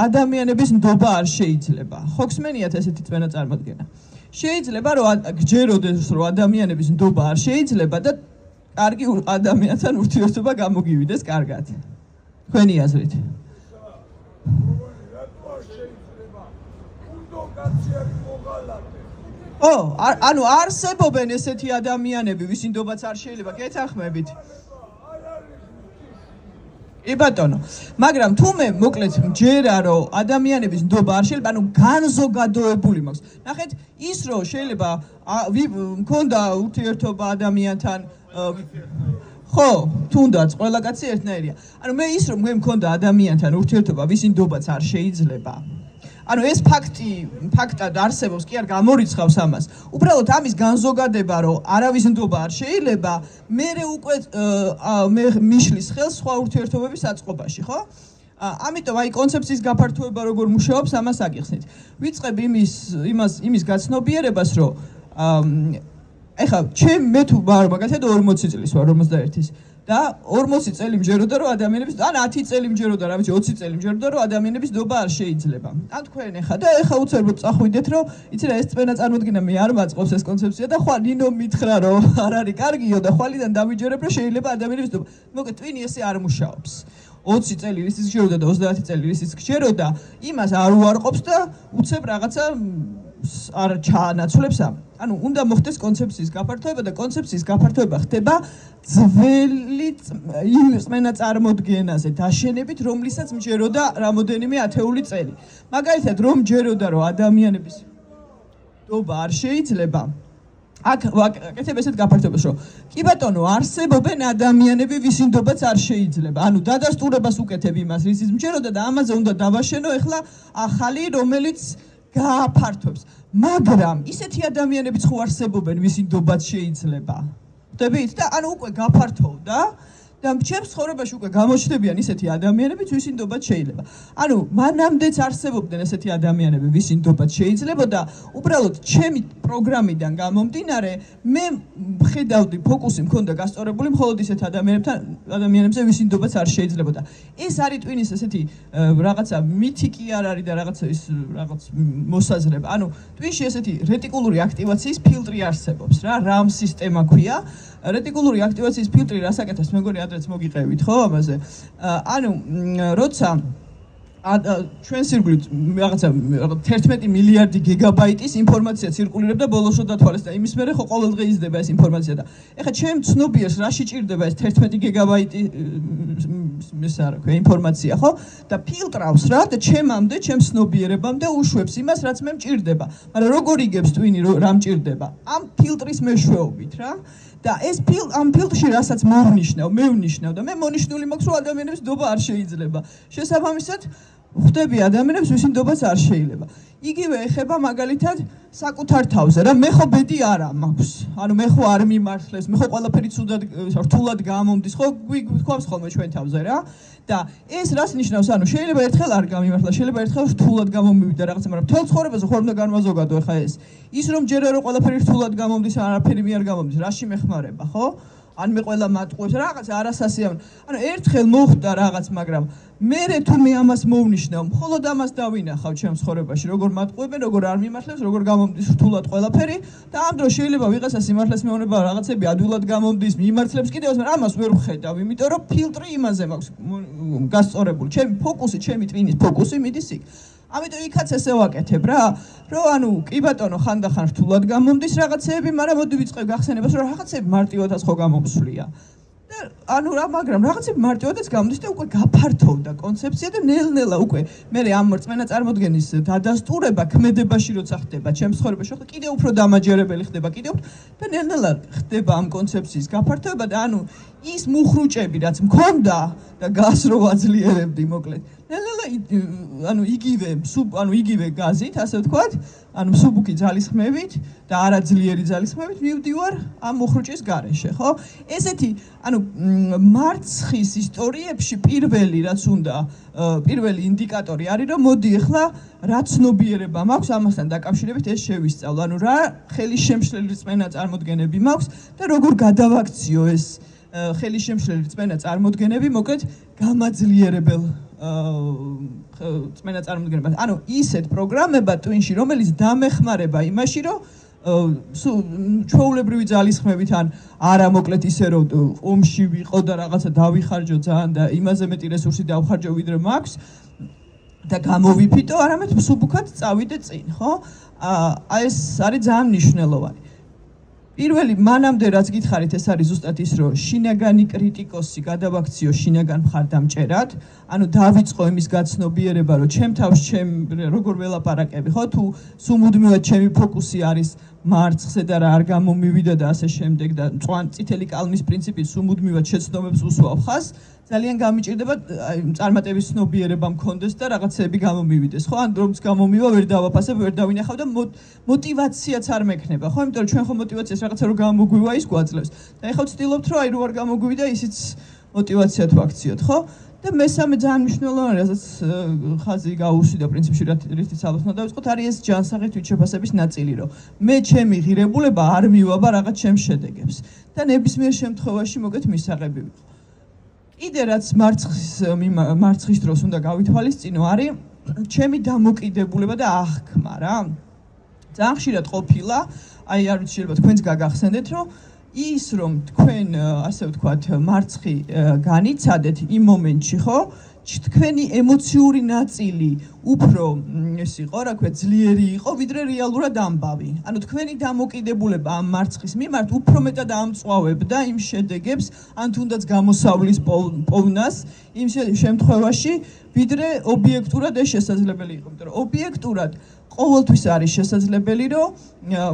S2: ადამიანების ნდობა არ შეიძლება ხო გსმენიათ ესეთი რწმენა წარმოდგენა შეიძლება რომ გჯეროდეს რომ ადამიანების ნდობა არ შეიძლება და კარგი ადამიანთან ურთიერთობა გამოგივიდეს კარგად თქვენი აზრით ო ანუ არსებობენ ესეთი ადამიანები ვისი ნდობაც არ შეიძლება გეთანხმებით კი ბატონო მაგრამ თუ მე მოკლედ მჯერა რომ ადამიანების ნდობა არ შეიძლება ანუ განზოგადოებული მაქვს ნახეთ ის რომ შეიძლება მქონდა ურთიერთობა ადამიანთან ხო თუნდაც ყველა კაცი ერთნაირია ანუ მე ის რომ მე მქონდა ადამიანთან ურთიერთობა ვისი ნდობაც არ შეიძლება ანუ ეს ფაქტად არსებობს კი არ გამორიცხავს ამას უბრალოდ ამის განზოგადება რომ არავის ნდობა არ შეიძლება მე უკვე მე მიშლის ხელს სხვა ურთიერთობების აწყობაში ხო ამიტომ აი კონცეფციის გაფართოება როგორ მუშაობს ამას აგიხსნით ვიწყებ იმის გაცნობიერებას რომ ეხლა მე თუ ვარ მაგალითად 40 წლის ვარ 51-ის და 40 წელი მჯეროდა რომ ადამიანების ან 10 წელი მჯეროდა რა ვიცი 20 წელი მჯეროდა რომ ადამიანების ნდობა არ შეიძლება ან თქვენ ეხლა და ეხლა უცებრად წახვიდეთ რომ იცი რა ეს წმენა წარმოდგენა მე არ მაწყობს ეს კონცეფცია და ხვალ ნინო მითხრა რომ არ არის კარგიო და ხვალიდან დავიჯერებ რომ შეიძლება ადამიანების ნდობა მოკეთ ტვინი ესე არ მუშაობს 20 წელი რისიც გჯეროდა და 30 წელი რისიც გჯეროდა იმას არ უარყოფს და უცებ რაღაცა არ ჩაანაცვლებს ამ ანუ უნდა მოხდეს კონცეფციის გაფართოება და კონცეფციის გაფართოება ხდება ძველი რწმენა წარმოდგენაზე დაშენებით რომლისაც მჯეროდა რამოდენიმე ათეული წელი მაგალითად რომ მჯეროდა რომ ადამიანების ნდობა არ შეიძლება აქ ვაკეთებ ესეთ გაფართოებას რომ კი ბატონო არსებობენ ადამიანები ვისი ნდობაც არ შეიძლება ანუ დადასტურებას უკეთებ იმას რისიც მჯეროდა და ამაზე უნდა დავაშენო ეხლა ახალი რომელიც გააფართოებს მაგრამ ისეთი ადამიანებიც ხო არსებობენ ვისი ნდობაც შეიძლება ხვდებით და ანუ უკვე გაფართოვდა და ჩემს ცხოვრებაში უკვე გამოჩნდებიან ისეთი ადამიანებიც ვისი ნდობაც შეიძლება ანუ მანამდეც არსებობდნენ ესეთი ადამიანები ვისი ნდობაც შეიძლება და უბრალოდ ჩემი პროგრამიდან გამომდინარე მე ხედავდი ფოკუსი მქონდა გასწორებული მხოლოდ ისეთ ადამიანებზე ვისი ნდობაც არ შეიძლება და ეს არის ტვინის ესეთი რაღაცა მითიკი არ არის და რაღაცა ის რაღაც მოსაზრება ანუ ტვინში ესეთი რეტიკულური აქტივაციის ფილტრი არსებობს რა RAM სისტემა ქვია რეტიკულური აქტივაციის ფილტრი რას აკეთებს მე მგონი ადრეც მოგიყევით ხო ამაზე ანუ როცა ჩვენ სირგულით რაღაცა 11 მილიარდი გიგაბაიტის ინფორმაცია ცირკულირებდა ბოლოს დათვალეს და იმის მერე ხო ყოველდღე იზრდება ეს ინფორმაცია და ეხლა ჩემ ცნობიერს რაში ჭირდება ეს 11 გიგაბაიტი ინფორმაცია ხო და ფილტრავს რა და ჩემამდე ჩემ ცნობიერებამდე უშვებს იმას რაც მე მჭირდება მაგრამ როგორ იგებს ტვინი რა მჭირდება ამ ფილტრის მეშვეობით რა და ეს ამ ფილტრში რასაც მე ვნიშნავ და მე მონიშნული მაქვს რომ ადამიანების ნდობა არ შეიძლება შესაბამისად ხვდები ადამიანებს ვისი ნდობაც არ შეიძლება იგივე ეხება მაგალითად საკუთარ თავზე რა მე ხო ბედი არა მაქვს ანუ მე ხო არ მიმართლებს მე ხო ყველაფერი რთულად გამომდის ხო გვიგვავს ხოლმე ჩვენ თავზე რა და ეს რას ნიშნავს ანუ შეიძლება ერთხელ არ გამიმართლა შეიძლება ერთხელ რთულად გამომივიდა რაღაცა მაგრამ მთელ ცხოვრებაზე ხომ უნდა განვაზოგადო ხა ეს ის რომ ჯერა რომ ყველაფერი რთულად გამომდის არაფერი მე არ გამომდის რაში მეხმარება ხო ან მე ყველა მატყუებს რაღაც არასასიამოვნო ანუ ერთხელ მოხდა რაღაც მაგრამ მერე თუ მე ამას მოვნიშნავ მხოლოდ ამას დავინახავ ჩემ ცხოვრებაში როგორ მატყუებენ როგორ არ მიმართლებს როგორ გამომდის რთულად ყველაფერი და ამ დროს შეიძლება ვიღაცა სიმართლეს მეუბნება რაღაცები ადვილად გამომდის მიმართლებს კიდევ მაგრამ ამას ვერ ვხედავ იმიტომ რომ ფილტრი იმაზე მაქვს გასწორებული ჩემი ფოკუსი ჩემი ტვინის ფოკუსი მიდის იქ ამიტომ იქაც ესე ვაკეთებ რა რომ ანუ კი ბატონო ხანდახან რთულად გამომდის რაღაცეები მაგრამ მოდი ვიწყებ გახსენებას რომ რაღაცეები მარტივადაც ხო გამომსვლია და ანუ რა მაგრამ რაღაცები მარტივადაც გამომდის და უკვე გაფართოვდა კონცეფცია და ნელ-ნელა უკვე მე ამ რწმენა წარმოდგენის დადასტურება ქმედებაში როცა ხდება ჩემს ცხოვრებაში ხო კიდევ უფრო დამაჯერებელი ხდება კიდევ და ნელ-ნელა ხდება ამ კონცეფციის გაფართოვება და ანუ ის მუხრუჭები რაც მქონდა და გას რო ვაძლიერებდი მოკლედ ნელ-ნელა ანუ იგივე გაზით ასე ვთქვათ ანუ მსუბუქი ძალისხმევით და არაძლიერი ძალისხმევით მივდივარ ამ მუხრუჭის გარეშე ხო ესეთი ანუ მარცხის ისტორიებში პირველი რაც უნდა პირველი ინდიკატორი არის რომ მოდი ახლა რა ცნობიერება მაქვს ამასთან დაკავშირებით ეს შევისწავლო ანუ რა ხელისშემშლელი რწმენა წარმოდგენები მაქვს და როგორ გადავაქციო ეს ხელისშემშლელი რწმენა წარმოდგენები მოკლედ გამაძლიერებელ რწმენა წარმოდგენებას ანუ ისეთ პროგრამება ტვინში რომელიც დამეხმარება იმაში რომ ჩვეულებრივი ძალისხმევით ან არა მოკლედ ისე რომ ომში ვიყო და რაღაცა დავიხარჯო ძალიან და იმაზე მეტი რესურსი დავხარჯო ვიდრე მაქვს და გამოვიფიტო არამედ მსუბუქად წავიდე წინ ხო ეს არის ძალიან მნიშვნელოვანი პირველი მანამდე რაც გითხარით ეს არის ზუსტად ის რომ შინაგანი კრიტიკოსი გადავაქციო შინაგან მხარდამჭერად ანუ დავიწყო იმის გაცნობიერება რომ ჩემ თავს როგორ ველაპარაკები ხო თუ სულ ჩემი ფოკუსი არის მარცხზე და რა არ გამომივიდა და ასე შემდეგ და წითელი კალმის პრინციპი სულ შეცდომებს უსვავ ხას ძალიან გამიჭირდება წარმატების ცნობიერება მქონდეს და რაღაცები გამომივიდეს ხო ან რომც გამომივა ვერ დავაფასებ ვერ დავინახავ და მოტივაციაც არ მექნება ხო იმიტომ რომ ჩვენ ხო მოტივაციას რაღაცა რო გამოგვივა ის გვაძლევს და ეხლა ვცდილობთ რომ აი რო არ გამოგვივიდა ისიც მოტივაციად ვაქციოთ ხო და მესამე ძალიან მნიშვნელოვანი რასაც ხაზი გაუსვიდა პრინციპში რითიც ალბათ უნდა დავიწყოთ არის ეს ჯანსაღით ვიჩეფასების ნაწილი რომ მე ჩემი ღირებულება არ მივაბა რაღაც ჩემს შედეგებს და ნებისმიერ შემთხვევაში მოგეთ მისაღები ვიყო კიდე რაც მარცხის დროს უნდა გავითვალისწინო არის ჩემი დამოკიდებულება და აღქმა რა ძალიან ხშირად ყოფილა აი არ ვიცი შეიძლება თქვენს გაგახსენდეთ რომ ის რომ თქვენ ასე ვთქვათ მარცხი განიცადეთ იმ მომენტში ხო თქვენი ემოციური ნაწილი უფრო ეს იყო რა ქვია ძლიერი იყო ვიდრე რეალურად ამბავი ანუ თქვენი დამოკიდებულება ამ მარცხის მიმართ უფრო მეტად ამწვავებდა იმ შედეგებს ან თუნდაც გამოსავლის პოვნას იმ შემთხვევაში ვიდრე ობიექტურად ეს შესაძლებელი იყო იმიტომ რომ ობიექტურად ყოველთვის არის შესაძლებელი რომ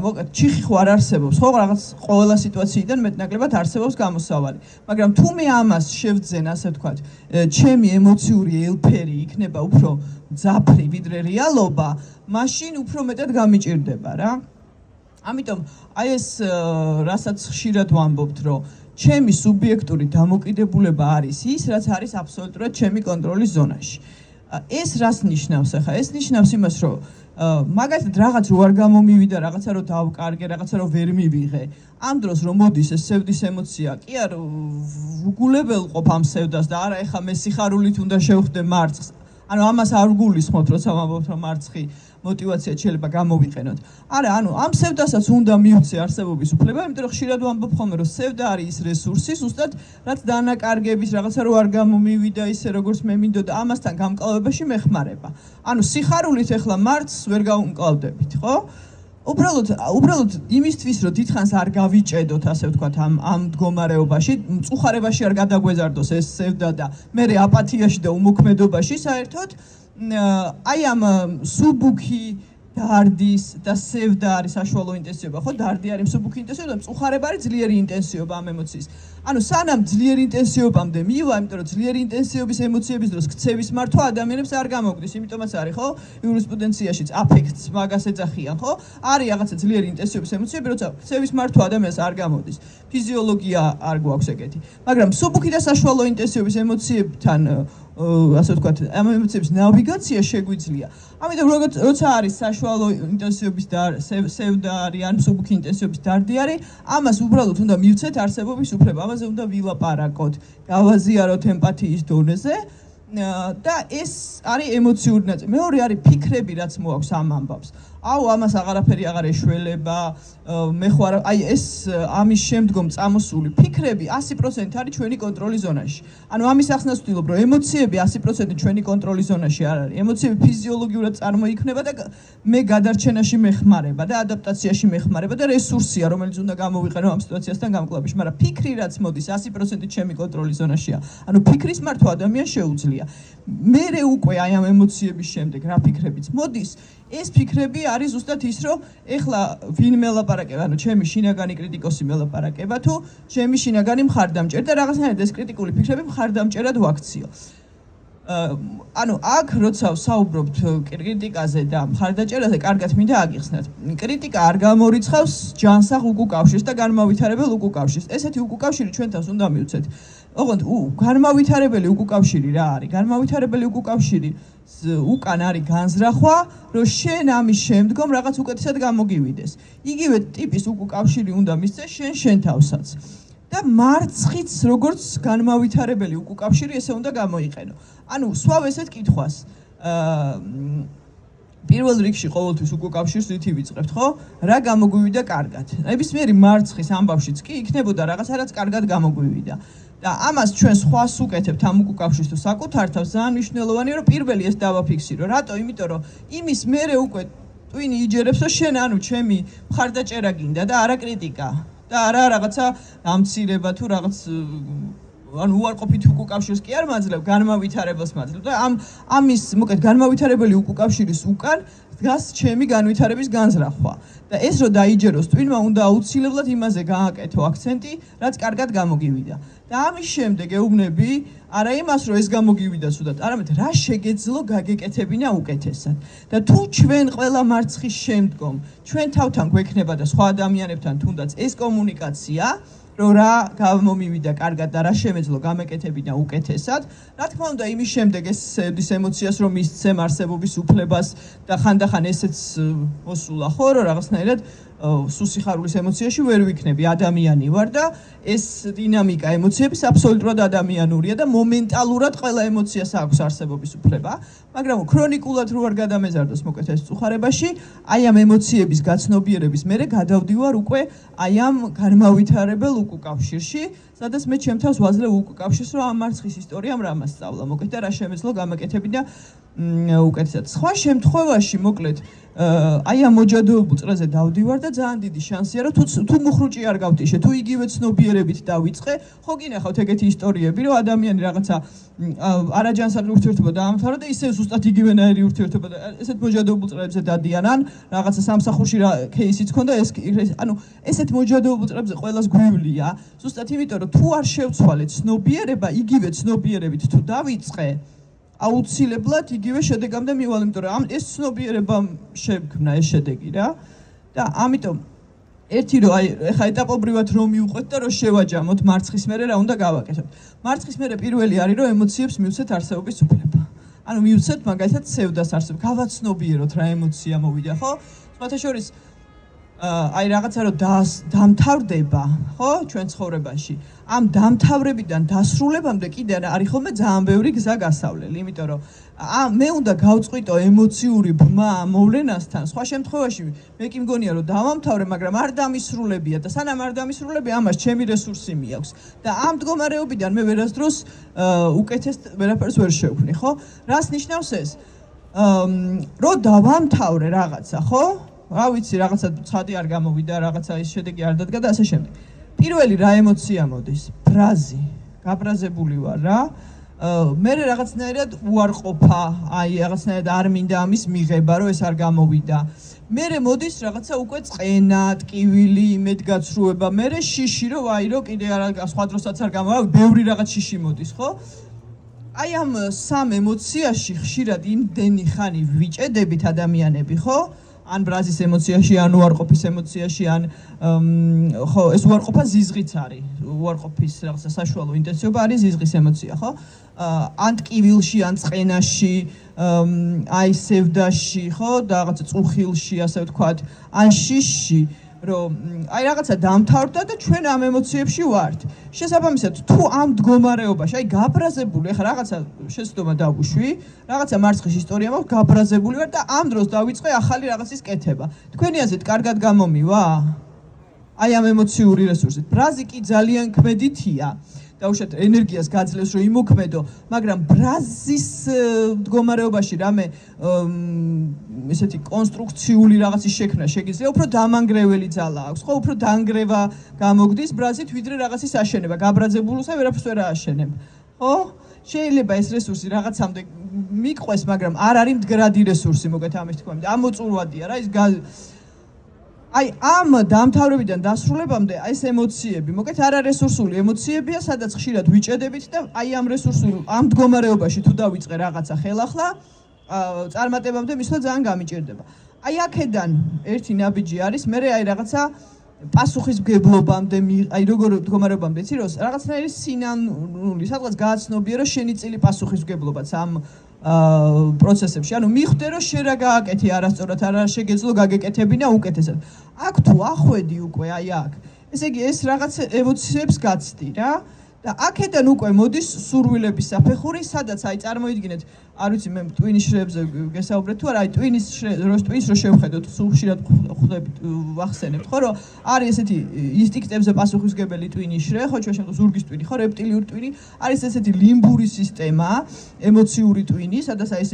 S2: მოკეთ ჩიხი ხო არ არსებობს ხო რაღაც ყოველა სიტუაციიდან მეტნაკლებად არსებობს გამოსავალი მაგრამ თუ მე ამას შევძენ ასე ვთქვათ ჩემი ემოციური ელფერი იქნება უფრო მძაფრი ვიდრე რეალობა მაშინ უფრო მეტად გამიჭირდება რა ამიტომ აი ეს რასაც ხშირად ვამბობთ რომ ჩემი სუბიექტური დამოკიდებულება არის ის რაც არის აბსოლუტურად ჩემი კონტროლის ზონაში ეს რას ნიშნავს ახლა ეს ნიშნავს იმას რომ მაგალითად რაღაც რო არ გამომივიდა რაღაცა რო დავკარგე რაღაცა რო ვერ მივიღე ამ დროს რომ მოდის ეს სევდის ემოცია კი არ ვგულებელყოფ ამ სევდას და არა ეხა მე სიხარულით უნდა შევხვდე მარცხს ანუ ამას არ გულისხმობთ როცა ვამბობთ რომ მოტივაციად შეიძლება გამოვიყენოთ. არა, ანუ ამ სევდასაც უნდა მიუცე არსებობის უფლება, იმიტომ რომ ხშირად ვამბობ ხოლმე, რომ სევდა არის ის რესურსი, ზუსტად რაც დანაკარგების რაღაცა რო არ გამომივიდა ისე როგორც მე მინდოდა, ამასთან გამკლავებაში მეხმარება. ანუ სიხარულით ახლა მარცხს ვერ გავუმკლავდებით, ხო? უბრალოდ იმისთვის რომ დიდხანს არ გავიჭედოთ, ასე ვთქვათ, ამ მდგომარეობაში, მწუხარებაში არ გადაგვეზარდოს ეს სევდა და მე აპათიაში და უმოქმედობაში საერთოდ აი ამ სუბუქი დარდის და სევდა არის საშუალო ინტენსივობა, ხო? დარდი არის სუბუქი ინტენსივობა და მწუხარება არის ძლიერი ინტენსივობა ამ ემოციის. ანუ სანამ ძლიერი ინტენსივობამდე მივა, იმიტომ რომ ძლიერი ინტენსივობის ემოციების დროს ქცევის მართვა ადამიანებს არ გამოგდის, იმიტომაც არის, ხო? იურისპრუდენციაშიც აფექტს მაგას ეძახიან, ხო? არის რაღაცა ძლიერი ინტენსივობის ემოციები, როცა ქცევის მართვა ადამიანს არ გამოდის. ფიზიოლოგია არ გვაქვს ეგეთი. მაგრამ სუბუქი და საშუალო ინტენსივობის ემოციებთან ასე ვთქვათ, ამ ემოციების ნავიგაცია შეგვიძლია. ამიტომ როცა არის საშუალო ინტენსივობის სევდა არის ან სუბუქი ინტენსივობის დარდი არის, ამას უბრალოდ უნდა მივცეთ არსებობის უფლება, ამაზე უნდა ვილაპარაკოთ, გავაზიაროთ ემპათიის დონეზე და ეს არის ემოციური ნაწილი. მეორე არის ფიქრები, რაც მოაქვს ამ ამბავს. აუ, ამას აღარაფერი აღარ ეშველება, მე ხო არა, აი ეს ამის შემდგომ წამოსული ფიქრები 100% არის ჩვენი კონტროლის ზონაში. ანუ ამის ახსნას ვთვლობ, რომ ემოციები 100% ჩვენი კონტროლის ზონაში არ არის. ემოციები ფიზიოლოგიურად წარმოიქმნება და მე გადარჩენაში მეხმარება და ადაპტაციაში მეხმარება და რესურსია, რომელიც უნდა გამოვიყენო ამ სიტუაციასთან გამკლავებაში. მაგრამ ფიქრი რაც მოდის 100% ჩემი კონტროლის ზონაშია. ანუ ფიქრის მართვა ადამიანს შეუძლია. მერე უკვე აი ამ ემოციების შემდეგ რა ფიქრებიც მოდის, ეს ფიქრები არის ზუსტად ის, რომ ეხლა ვინ მელაპარაკება, ანუ ჩემი შინაგანი კრიტიკოსი მელაპარაკება თუ ჩემი შინაგანი მხარდამჭერი და რაღაცნაირად ეს კრიტიკული ფიქრები მხარდამჭერად ვაქციო. ანუ აქ როცა ვსაუბრობთ კრიტიკაზე და მხარდაჭერაზე, კარგად მინდა აგიხსნათ. კრიტიკა არ გამორიცხავს ჯანსაღ უკუკავშირს და განმავითარებელ უკუკავშირს. ესეთი უკუკავშირი ჩვენ თავს უნდა მივცეთ. ოღონდ განმავითარებელი უკუკავშირი რა არის? განმავითარებელი უკუკავშირი უკან არის განზრახვა, რომ შენ ამის შემდგომ რაღაც უკეთესად გამოგივიდეს. იგივე ტიპის უკუკავშირი უნდა მისცეს შენ თავსაც. და მარცხიც როგორც განმავითარებელი უკუკავშირი ესე უნდა გამოიყენო. ანუ სვავ ესეთ კითხვას. პირველ რიგში ყოველთვის უკუკავშირს რითი ვიწყებთ, ხო? რა გამოგვივიდა კარგად. ნებისმიერი მარცხის ამბავშიც კი იქნებოდა რაღაცა რაც კარგად გამოგვივიდა. და ამას ჩვენ სხვას უკეთებთ ამ უკუკავშირს თუ საკუთარ თავს, ძალიან მნიშვნელოვანია რომ პირველი ეს დავაფიქსირო. რატო? იმიტომ რომ იმის მერე უკვე ტვინი იჯერებს რომ შენ ანუ ჩემი მხარდაჭერა გინდა და არა კრიტიკა და არა რაღაცა ამცირება თუ რაღაც ანუ უარყოფით უკუკავშირს კი არ მაძლევ, განმავითარებელს მაძლევ და ამის მოკლედ განმავითარებელი უკუკავშირის უკან დგას ჩემი განვითარების განზრახვა. და ეს რო დაიჯეროს ტვინმა უნდა აუცილებლად იმაზე გააკეთო აქცენტი, რაც კარგად გამოგივიდა. და ამის შემდეგ ეუბნები არა იმას, რომ ეს გამოგივიდა სუდად, არამედ რა შეგეძლო გაგეკეთებინა უკეთესად. და თუ ჩვენ ყველა მარცხის შემდგომ ჩვენ თავთან გვექნება და სხვა ადამიანებთან თუნდაც ეს კომუნიკაცია, რომ რა გამომივიდა კარგად და რა შემეძლო გამეკეთებინა უკეთესად, რა თქმა უნდა იმის შემდეგ ეს ემოციას რომ მისცემ არსებობის უფლებას და ხანდახან ესეც მოსულა ხო, რომ რაღაცნაირად სუსიხარულის ემოციაში ვერ ვიქნები, ადამიანი ვარ და ეს დინამიკა ემოციების აბსოლუტურად ადამიანურია და მომენტალურად ყველა ემოციას აქვს არსებობის უფლება, მაგრამ ქრონიკულად რო არ გადამეზარდოს მოკლედ ეს წუხარებაში, აი ამ ემოციების გაცნობიერების მერე გადავდივარ უკვე აი ამ განმავითარებელ უკუკავშირში, სადაც მე ჩემ თავს ვაძლევ უკუკავშირს, რომ ამ მარცხის ისტორიამ რა მასწავლა, მოკლედ და რა შემეძლო გამეკეთებინა უკეთესად. სხვა შემთხვევაში მოკლედ აი ამ მოჯადოებულ წრეზე დავდივარ და ძალიან დიდი შანსია რომ თუ მუხრუჭი არ გავტიშე, თუ იგივე ცნობიერებით დავიწყე, ხო გინახავთ ეგეთი ისტორიები, რომ ადამიანი რაღაცა არაჯანსაღი ურთიერთობა დაამთავრა და ისე ზუსტად იგივენაირი ურთიერთობა და ესეთ მოჯადოებულ წრეებზე დადიან, ან რაღაცა სამსახურში რა кейსიც ქონდა, ანუ ესეთ მოჯადოებულ წრეებზე ყველას გვივლია, ზუსტად იმიტომ რომ თუ არ შევცვალე ცნობიერება, იგივე ცნობიერებით თუ დავიწყე აუცილებლად იგივე შედეგამდე მივალ, იმიტომ რომ ეს ცნობიერება შექმნა ეს შედეგი რა. და ამიტომ ერთი რომ აი ეხა ეტაპობრივად რომ მივყვეთ და რომ შევაჯამოთ მარცხის მერე რა უნდა გავაკეთოთ. მარცხის მერე პირველი არის რომ ემოციებს მივცეთ არსებობის უფლება. ანუ მივცეთ მაგალითად სევდას არსებობას, გავაცნობიეროთ რა ემოცია მოვიდა, ხო? სხვათა შორის აი რაღაცა რომ დამთავრდება, ხო, ჩვენ ცხოვრებაში. ამ დამთავრებიდან დასრულებამდე კიდე არის ხოლმე ძალიან ბევრი გზა გასავლელი, იმიტომ რომ მე უნდა გავწყვიტო ემოციური ბმა მოვლენასთან. სხვა შემთხვევაში მე კი მგონია რომ დავამთავრე, მაგრამ არ დამისრულებია და სანამ არ დამისრულებია, ამას ჩემი რესურსი მიაქვს და ამ მდგომარეობიდან მე ვერასდროს უკეთეს ვერაფერს ვერ შევქმნი, ხო? რას ნიშნავს ეს? რომ დავამთავრე რაღაცა, ხო? რა ვიცი, რაღაცა ცხადი არ გამოვიდა, რაღაცა ის შედეგი არ დადგა და ასე შემდეგ. პირველი რა ემოცია მოდის? ბრაზი. გაბრაზებული ვარ რა. მე რაღაცნაირად უარყოფა, აი რაღაცნაირად არ მინდა ამის მიღება, რომ ეს არ გამოვიდა. მე მოდის რაღაცა უკვე წყენა, ტკივილი, იმედგაცრუება, მე შიში რომ აი რომ კიდე სხვა დროსაც არ გამოვიდა, ბევრი რაღაც შიში მოდის, ხო? აი ამ სამ ემოციაში ხშირად იმდენი ხანი ვიჭედებით ადამიანები, ხო? ან ბრაზის ემოციაში, ან უარყოფის ემოციაში, ან ხო, ეს უარყოფა ზიზღიც არის. უარყოფის რაღაცა საშუალო ინტენსივობა არის ზიზღის ემოცია, ხო? ან ტკივილში, ან წყენაში, აი სევდაში, ხო, და რაღაცა წუხილში, ასე ვთქვათ, ან შიშში, რომ აი რაღაცა დამთავრდა და ჩვენ ამ ემოციებში ვართ. შესაბამისად, თუ ამ მდგომარეობაში, აი გაბრაზებული, ახლა რაღაცა შეცდომა დავუშვი, რაღაცა მარცხის ისტორია მაქვს, გაბრაზებული ვარ და ამ დროს დავიწყე ახალი რაღაცის კეთება. თქვენი აზრით, კარგად გამომივა? აი ამ ემოციური რესურსით. ბრაზი კი ძალიან ქმედითია. დაუშვათ ენერგიას გაძლევს რომ იმოქმედო, მაგრამ ბრაზის მდგომარეობაში რამე ესეთი კონსტრუქციული რაღაცის შექმნა შეგიძლია, უფრო დამანგრეველი ძალა აქვს, ხო, უფრო დანგრევა გამოგდის ბრაზით, ვიდრე რაღაცის აშენება. გაბრაზებულსა ვერაფერს ვერ ააშენებ, ხო? შეიძლება ეს რესურსი რაღაცამდე მიყვეს, მაგრამ არ არის მდგრადი რესურსი, მოგეთ ამის თქმა. ამოწურვადია რა ის აი ამ დამთავრებიდან დასრულებამდე ეს ემოციები, მოგეთ არარესურსული ემოციებია, სადაც ხშირად ვიჭედებით და აი ამ რესურსულ ამ მდგომარეობაში თუ დავიწყე რაღაცა ხელახლა, წარმატებამდე მისვლა ძალიან გამიჭირდება. აი აქედან ერთი ნაბიჯი არის, მე აი რაღაცა პასუხისმგებლობამდე, აი როგორ მდგომარეობამდე, იცი რომ რაღაცნაირი სინანული, სადღაც გააცნობიერო შენი წილი პასუხისმგებლობაც ამ პროცესებში. ანუ მიხვდე რომ შენ რა გააკეთე არასწორად, არა შეგეძლო გაგეკეთებინა უკეთესად. აქ თუ ახვედი უკვე აი აქ. ესე იგი ეს რაღაც ემოციებს გაცდი რა. და აქედან უკვე მოდის სურვილების საფეხური, სადაც აი წარმოიდგინეთ, არ ვიცი მე ტვინის შრეებზე გესაუბრეთ თუ არა, აი ტვინის რო შევხედოთ, სულ ხშირად ხვდებით, ვახსენებთ, ხო, რომ არის ესეთი ინსტინქტებზე პასუხისმგებელი ტვინის შრე, ხო, ჩვენ შემდგომ ზურგის ტვინი, ხო, რეპტილიური ტვინი, არის ესეთი ლიმბური სისტემა, ემოციური ტვინი, სადაც აი ეს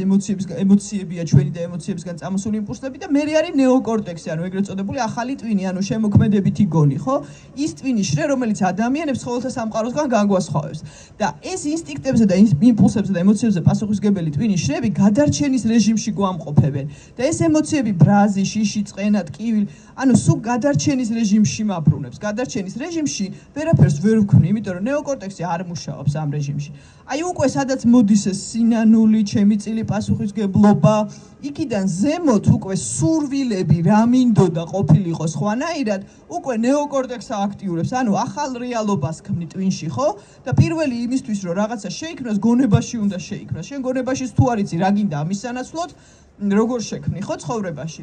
S2: ემოციებია ჩვენი და ემოციებისგან წამოსული იმპულსები და მე არის ნეოკორტექსი, ანუ ეგრეთ წოდებული ახალი ტვინი, ანუ შემოქმედებითი გონი, ხო? ის ტვინის შრე, რომელიც ადამიანებს ცხოველთა სამყაროსგან განგვასხვავებს. და ეს ინსტინქტებზე და იმპულსებზე და ემოციებზე პასუხისმგებელი ტვინის შრეები გადარჩენის რეჟიმში გვამყოფებენ. და ეს ემოციები ბრაზი, შიში, წყენა, ტკივილი, ანუ სულ გადარჩენის რეჟიმში მაბრუნებს. გადარჩენის რეჟიმში ვერაფერს ვერ ვქმნი, იმიტომ რომ ნეოკორტექსი არ მუშაობს ამ რეჟიმში. აი უკვე სადაც მოდის ეს სინანული, ჩემი წილი პასუხისმგებლობა, იქიდან ზემოთ უკვე სურვილები რა მინდოდა ყოფილიყო სხვანაირად, უკვე ნეოკორტექსა აქტიურებს, ანუ ახალ რეალობას ქმნი ტვინში, ხო? და პირველი იმისთვის რომ რაღაცა შეიქმნას, გონებაში უნდა შეიქმნას. შენ გონებაში თუ არ იცი რა გინდა ამის სანაცვლოდ, როგორ შექმნი, ხო, ცხოვრებაში.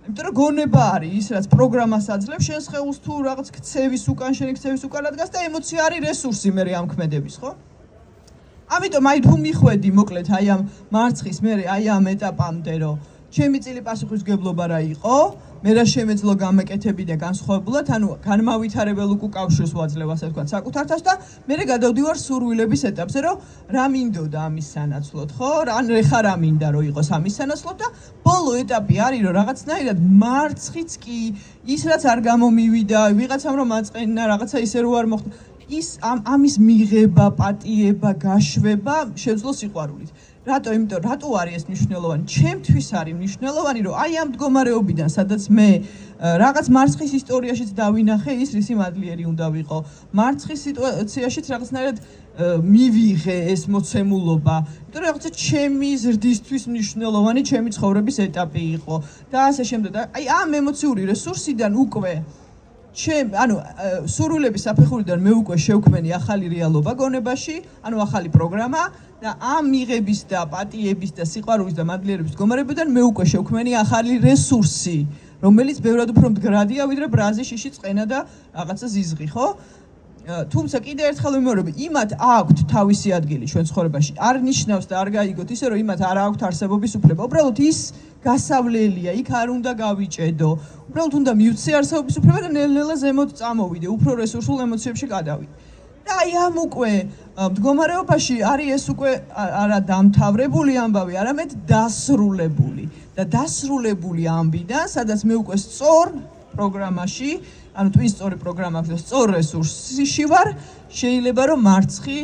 S2: იმიტომ რომ გონება არის ის, რაც პროგრამას აძლევს, შენ სხეულს თუ რაღაც ქცევის უკან, შენი ქცევის უკან ადგას და ემოცია არის რესურსი მე ამ ქმედების, ხო? ამიტომ აი თუ მიხვედი მოკლედ აი ამ მარცხის მე აი ამ ეტაპამდე რომ ჩემი წილი პასუხისმგებლობა რა იყო, მე რა შემეძლო გამეკეთები და განსხვავებულად, ანუ განმავითარებელ უკავშირს ვაძლევ, ასე ვთქვათ, საკუთარ თავს და მე გადავდივარ სურვილების ეტაპზე, რომ რა მინდოდა ამის სანაცვლოდ, ხო? ან ხა რა მინდა რომ იყოს ამის სანაცვლოდ და ბოლო ეტაპი არის რომ რაღაცნაირად მარცხიც კი ის რაც არ გამომივიდა, ვიღაცამ რომ აწყენა, რაღაცა ისე რო არ მოხდა ის ამის მიღება, პატიება, გაშვება შეძლო სიყვარულით. რატო? იმიტომ რატო არის ეს მნიშვნელოვანი? ჩემთვის არის მნიშვნელოვანი, რომ აი ამ მდგომარეობიდან, სადაც მე რაღაც მარცხის ისტორიაშიც დავინახე ის, რისი მადლიერი უნდა ვიყო. მარცხის სიტუაციაშიც რაღაცნაირად მივიღე ეს მოცემულობა. იმიტომ რომ რაღაცა ჩემი ზრდისთვის მნიშვნელოვანი ჩემი ცხოვრების ეტაპი იყო და ასე შემდეგ. აი ამ ემოციური რესურსიდან უკვე ანუ სურვილების საფეხურიდან მე უკვე შევქმენი ახალი რეალობა გონებაში, ანუ ახალი პროგრამა და ამ მიღების და პატიების და სიყვარულის და მადლიერების მდგომარეობიდან მე უკვე შევქმენი ახალი რესურსი, რომელიც ბევრად უფრო მდგრადია ვიდრე ბრაზი, შიში, წყენა და რაღაცა ზიზღი, ხო? თუმცა კიდე ერთხელ ვიმეორებ, იმათ აქვთ თავისი ადგილი ჩვენ ცხოვრებაში. არ ნიშნავს და არ გაიგოთ ისე, რომ იმათ არ აქვთ არსებობის უფლება. უბრალოდ ის გასავლელია, იქ არ უნდა გავიჭედო. უბრალოდ უნდა მივცე არსებობის უფლება და ნელ-ნელა ზემოთ წამოვიდე, უფრო რესურსულ ემოციებში გადავიდე. და აი ამ უკვე მდგომარეობაში არის ეს უკვე არა დამთავრებული ამბავი, არამედ დასრულებული. და დასრულებული ამბიდან, სადაც მე უკვე სწორ პროგრამაში, ანუ twin story პროგრამაში და სწორ რესურსში ვარ, შეიძლება რომ მარცხი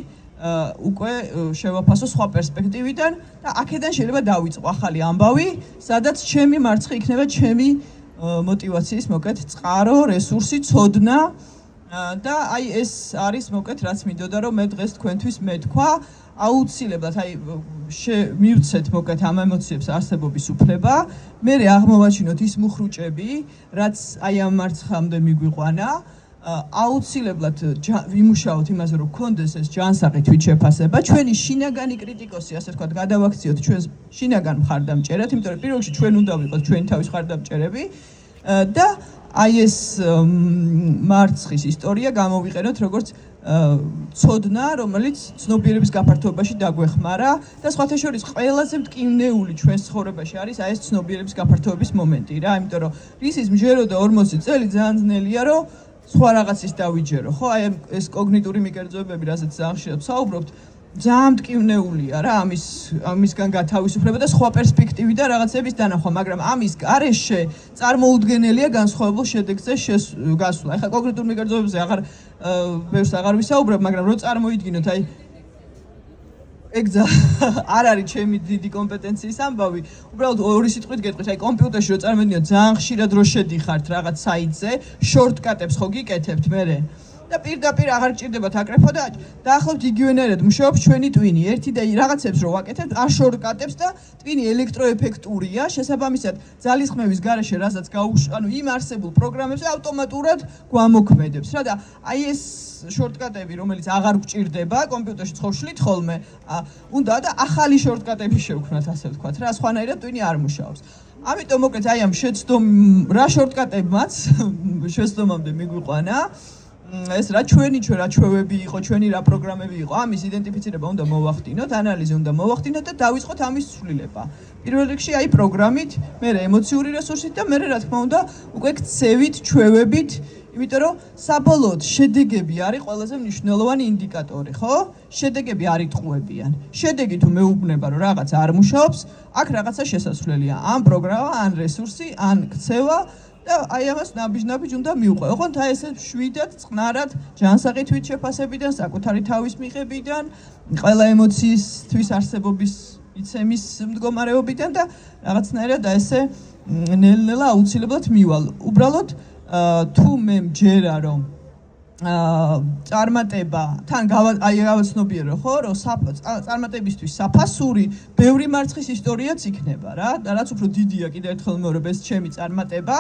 S2: უკვე შევაფასო სხვა პერსპექტივიდან და აქედან შეიძლება დავიწყო ახალი ამბავი, სადაც ჩემი მარცხი იქნება ჩემი мотиваციის მოკეთ წყარო, რესურსი, ცოდნა და აი ეს არის მოკეთ რაც მინდოდა რომ მე დღეს თქვენთვის მეთქვა აუცილებლად აი მივცეთ მოკეთ ამ ემოციებს არსებობის უფლება, მე აღმოვაჩინოთ ის მუხრუჭები, რაც აი ამ მარცხამდე მიგვიყვანა, აუცილებლად ვიმუშაოთ იმაზე, რომ გქონდეს ეს ჯანსაღი თვითშეფასება, ჩვენი შინაგანი კრიტიკოსი, ასე ვთქვათ, გადავაქციოთ ჩვენს შინაგან მხარდამჭერად, იმიტომ რომ პირველ რიგში ჩვენ უნდა ვიყოთ ჩვენი თავის მხარდამჭერები და აი ეს მარცხის ისტორია გამოვიყენოთ როგორც ცოდნა, რომელიც ცნობიერების გაფართოებაში დაგვეხმარა და სხვათა შორის ყველაზე მტკივნეული ჩვენს ცხოვრებაში არის აი ეს ცნობიერების გაფართოების მომენტი რა, იმიტომ რომ რისის მჯეროდა 40 წელი ძალიან ძნელია რომ სხვა რაღაცის დავიჯერო, ხო? აი ეს კოგნიტური მიკერძოებები, რასაც ძალიან ხშირად ვსაუბრობთ, ძალიან მტკივნეულია რა ამისგან გათავისუფლება და სხვა პერსპექტივიდან რაღაცების დანახვა, მაგრამ ამის გარეშე წარმოუდგენელია განსხვავებულ შედეგზე გასვლა. ეხლა კოგნიტურ მიკერძოებებზე ბევრს აღარ ვისაუბრებ, მაგრამ რო წარმოიდგინოთ, აი ეგ არ არის ჩემი დიდი კომპეტენციის ამბავი. უბრალოდ ორი სიტყვით გეტყვით, აი კომპიუტერში რო წარმოიდგინოთ, ძალიან ხშირად რო შედიხართ რაღაც საიტზე, შორტკატებს ხო გიკეთებთ მერე? და პირდაპირ აღარ გჭირდებათ აკრეფო და დაახლოებით იგივენერად მუშაობს ჩვენი ტვინი. ერთი და რაღაცებს რო ვაკეთებთ, აშორკატებს და ტვინი ელექტროეფექტურია, შესაბამისად ძალისხმევის გარეშე, რასაც ანუ იმ არსებულ პროგრამებზე ავტომატურად გვამოქმედებს რა და აი ეს შორტკატები, რომელიც აღარ გჭირდება, კომპიუტერში ხოვშლით ხოლმე, უნდა და ახალი შორტკატები შევქმნათ, ასე ვთქვათ რა, სხვანაირად ტვინი არ მუშაობს. ამიტომ მოკეთ აი ამ რა შორტკატებმაც შეცდომამდე მიგვიყვანა ეს რა ჩვევები იყო, ჩვენი რა პროგრამები იყო, ამის იდენტიფიცირება უნდა მოვახდინოთ, ანალიზი უნდა მოვახდინოთ და დავიწყოთ ამის ცვლილება. პირველ რიგში აი პროგრამით, მერე ემოციური რესურსით და მერე რა თქმა უნდა უკვე ქცევით, ჩვევებით, იმიტომ რომ საბოლოოდ შედეგები არის ყველაზე მნიშვნელოვანი ინდიკატორი, ხო? შედეგები არ იტყუებიან. შედეგი თუ მეუბნება რომ რაღაც არ მუშაობს, აქ რაღაცა შესასვლელია. ან პროგრამა, ან რესურსი, ან ქცევა და აი ამას ნაბიჯ-ნაბიჯ უნდა მივყვე. ოღონდ აი ესე შვიდად, წყნარად, ჯანსაღი თვითშეფასებიდან, საკუთარი თავის მიღებიდან, ყველა ემოციისთვის არსებობის იცემის მდგომარეობიდან და რაღაცნაირად აი ესე ნელ-ნელა აუცილებლად მივალ. უბრალოდ თუ მე მჯერა რომ წარმატება თან გავაცნობიერო ხო რომ წარმატებისთვის საფასური ბევრი მარცხის ისტორიაც იქნება რა და რაც უფრო დიდია კიდევ ერთხელ მეორებ ეს ჩემი წარმატება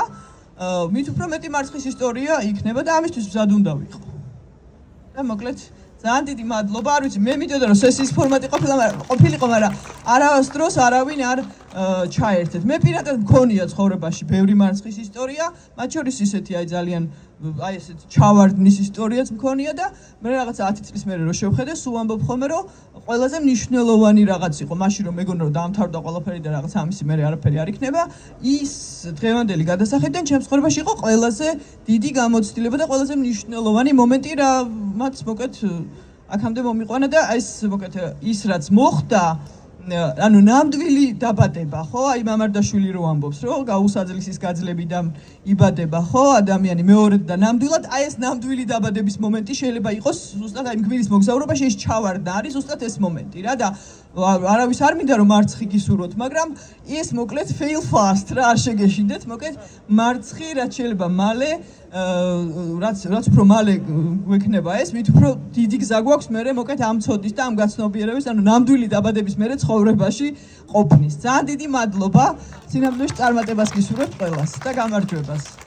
S2: მით უფრო მეტი მარცხის ისტორია იქნება და ამისთვის მზად უნდა ვიყო და მოკლედ ძალიან დიდი მადლობა არ ვიცი მე მიდოდა რომ სესიის ფორმატი ყოფილიყო მაგრამ არავასდროს არავინ არ ჩაერთეთ მე პირადად მქონია ცხოვრებაში ბევრი მარცხის ისტორია მათ შორის ისეთი აი ძალიან აი ესეთ ჩავარდნის ისტორიაც მქონია და მე რაღაცა 10 წლის მერე რო შევხედე სულ ამბობ ხოლმე რომ ყველაზე მნიშვნელოვანი რაღაც იყო მაშინ რომ მეგონა რომ დაამთავრდა ყველაფერი და რაღაც ამისი მერე არაფერი არ იქნება ის დღევანდელი გადასახედიდან ჩემს ცხოვრებაში იყო ყველაზე დიდი გამოცდილება და ყველაზე მნიშვნელოვანი მომენტი რამაც მოკეთ აქამდე მომიყვანა და ეს მოკეთ ის რაც მოხდა ანუ ნამდვილი დაბადება ხო აი მამარდაშვილი რო ამბობს რომ გაუსაძლისის გაძლებიდან იბადება ხო ადამიანი მეორედ და ნამდვილად აი ეს ნამდვილი დაბადების მომენტი შეიძლება იყოს ზუსტად აი მგმირის მოგზაურობაში ეს ჩავარდა არის ზუსტად ეს მომენტი რა და არავის არ მინდა რომ მარცხი გისურვოთ მაგრამ ეს მოკლედ fail fast რა არ შეგეშინდეთ მოკლედ მარცხი რაც შეიძლება მალე რაც უფრო მალე გვექნება ეს მით უფრო დიდი გზა გვაქვს მე მოკლედ ამ ცოდის და ამ გაცნობიერების ანუ ნამდვილი დაბადების მერე ცხოვრებაში ყოფნის ძალიან დიდი მადლობა სინამდვილეში წარმატებას გისურვებთ ყველას და გამარჯვებას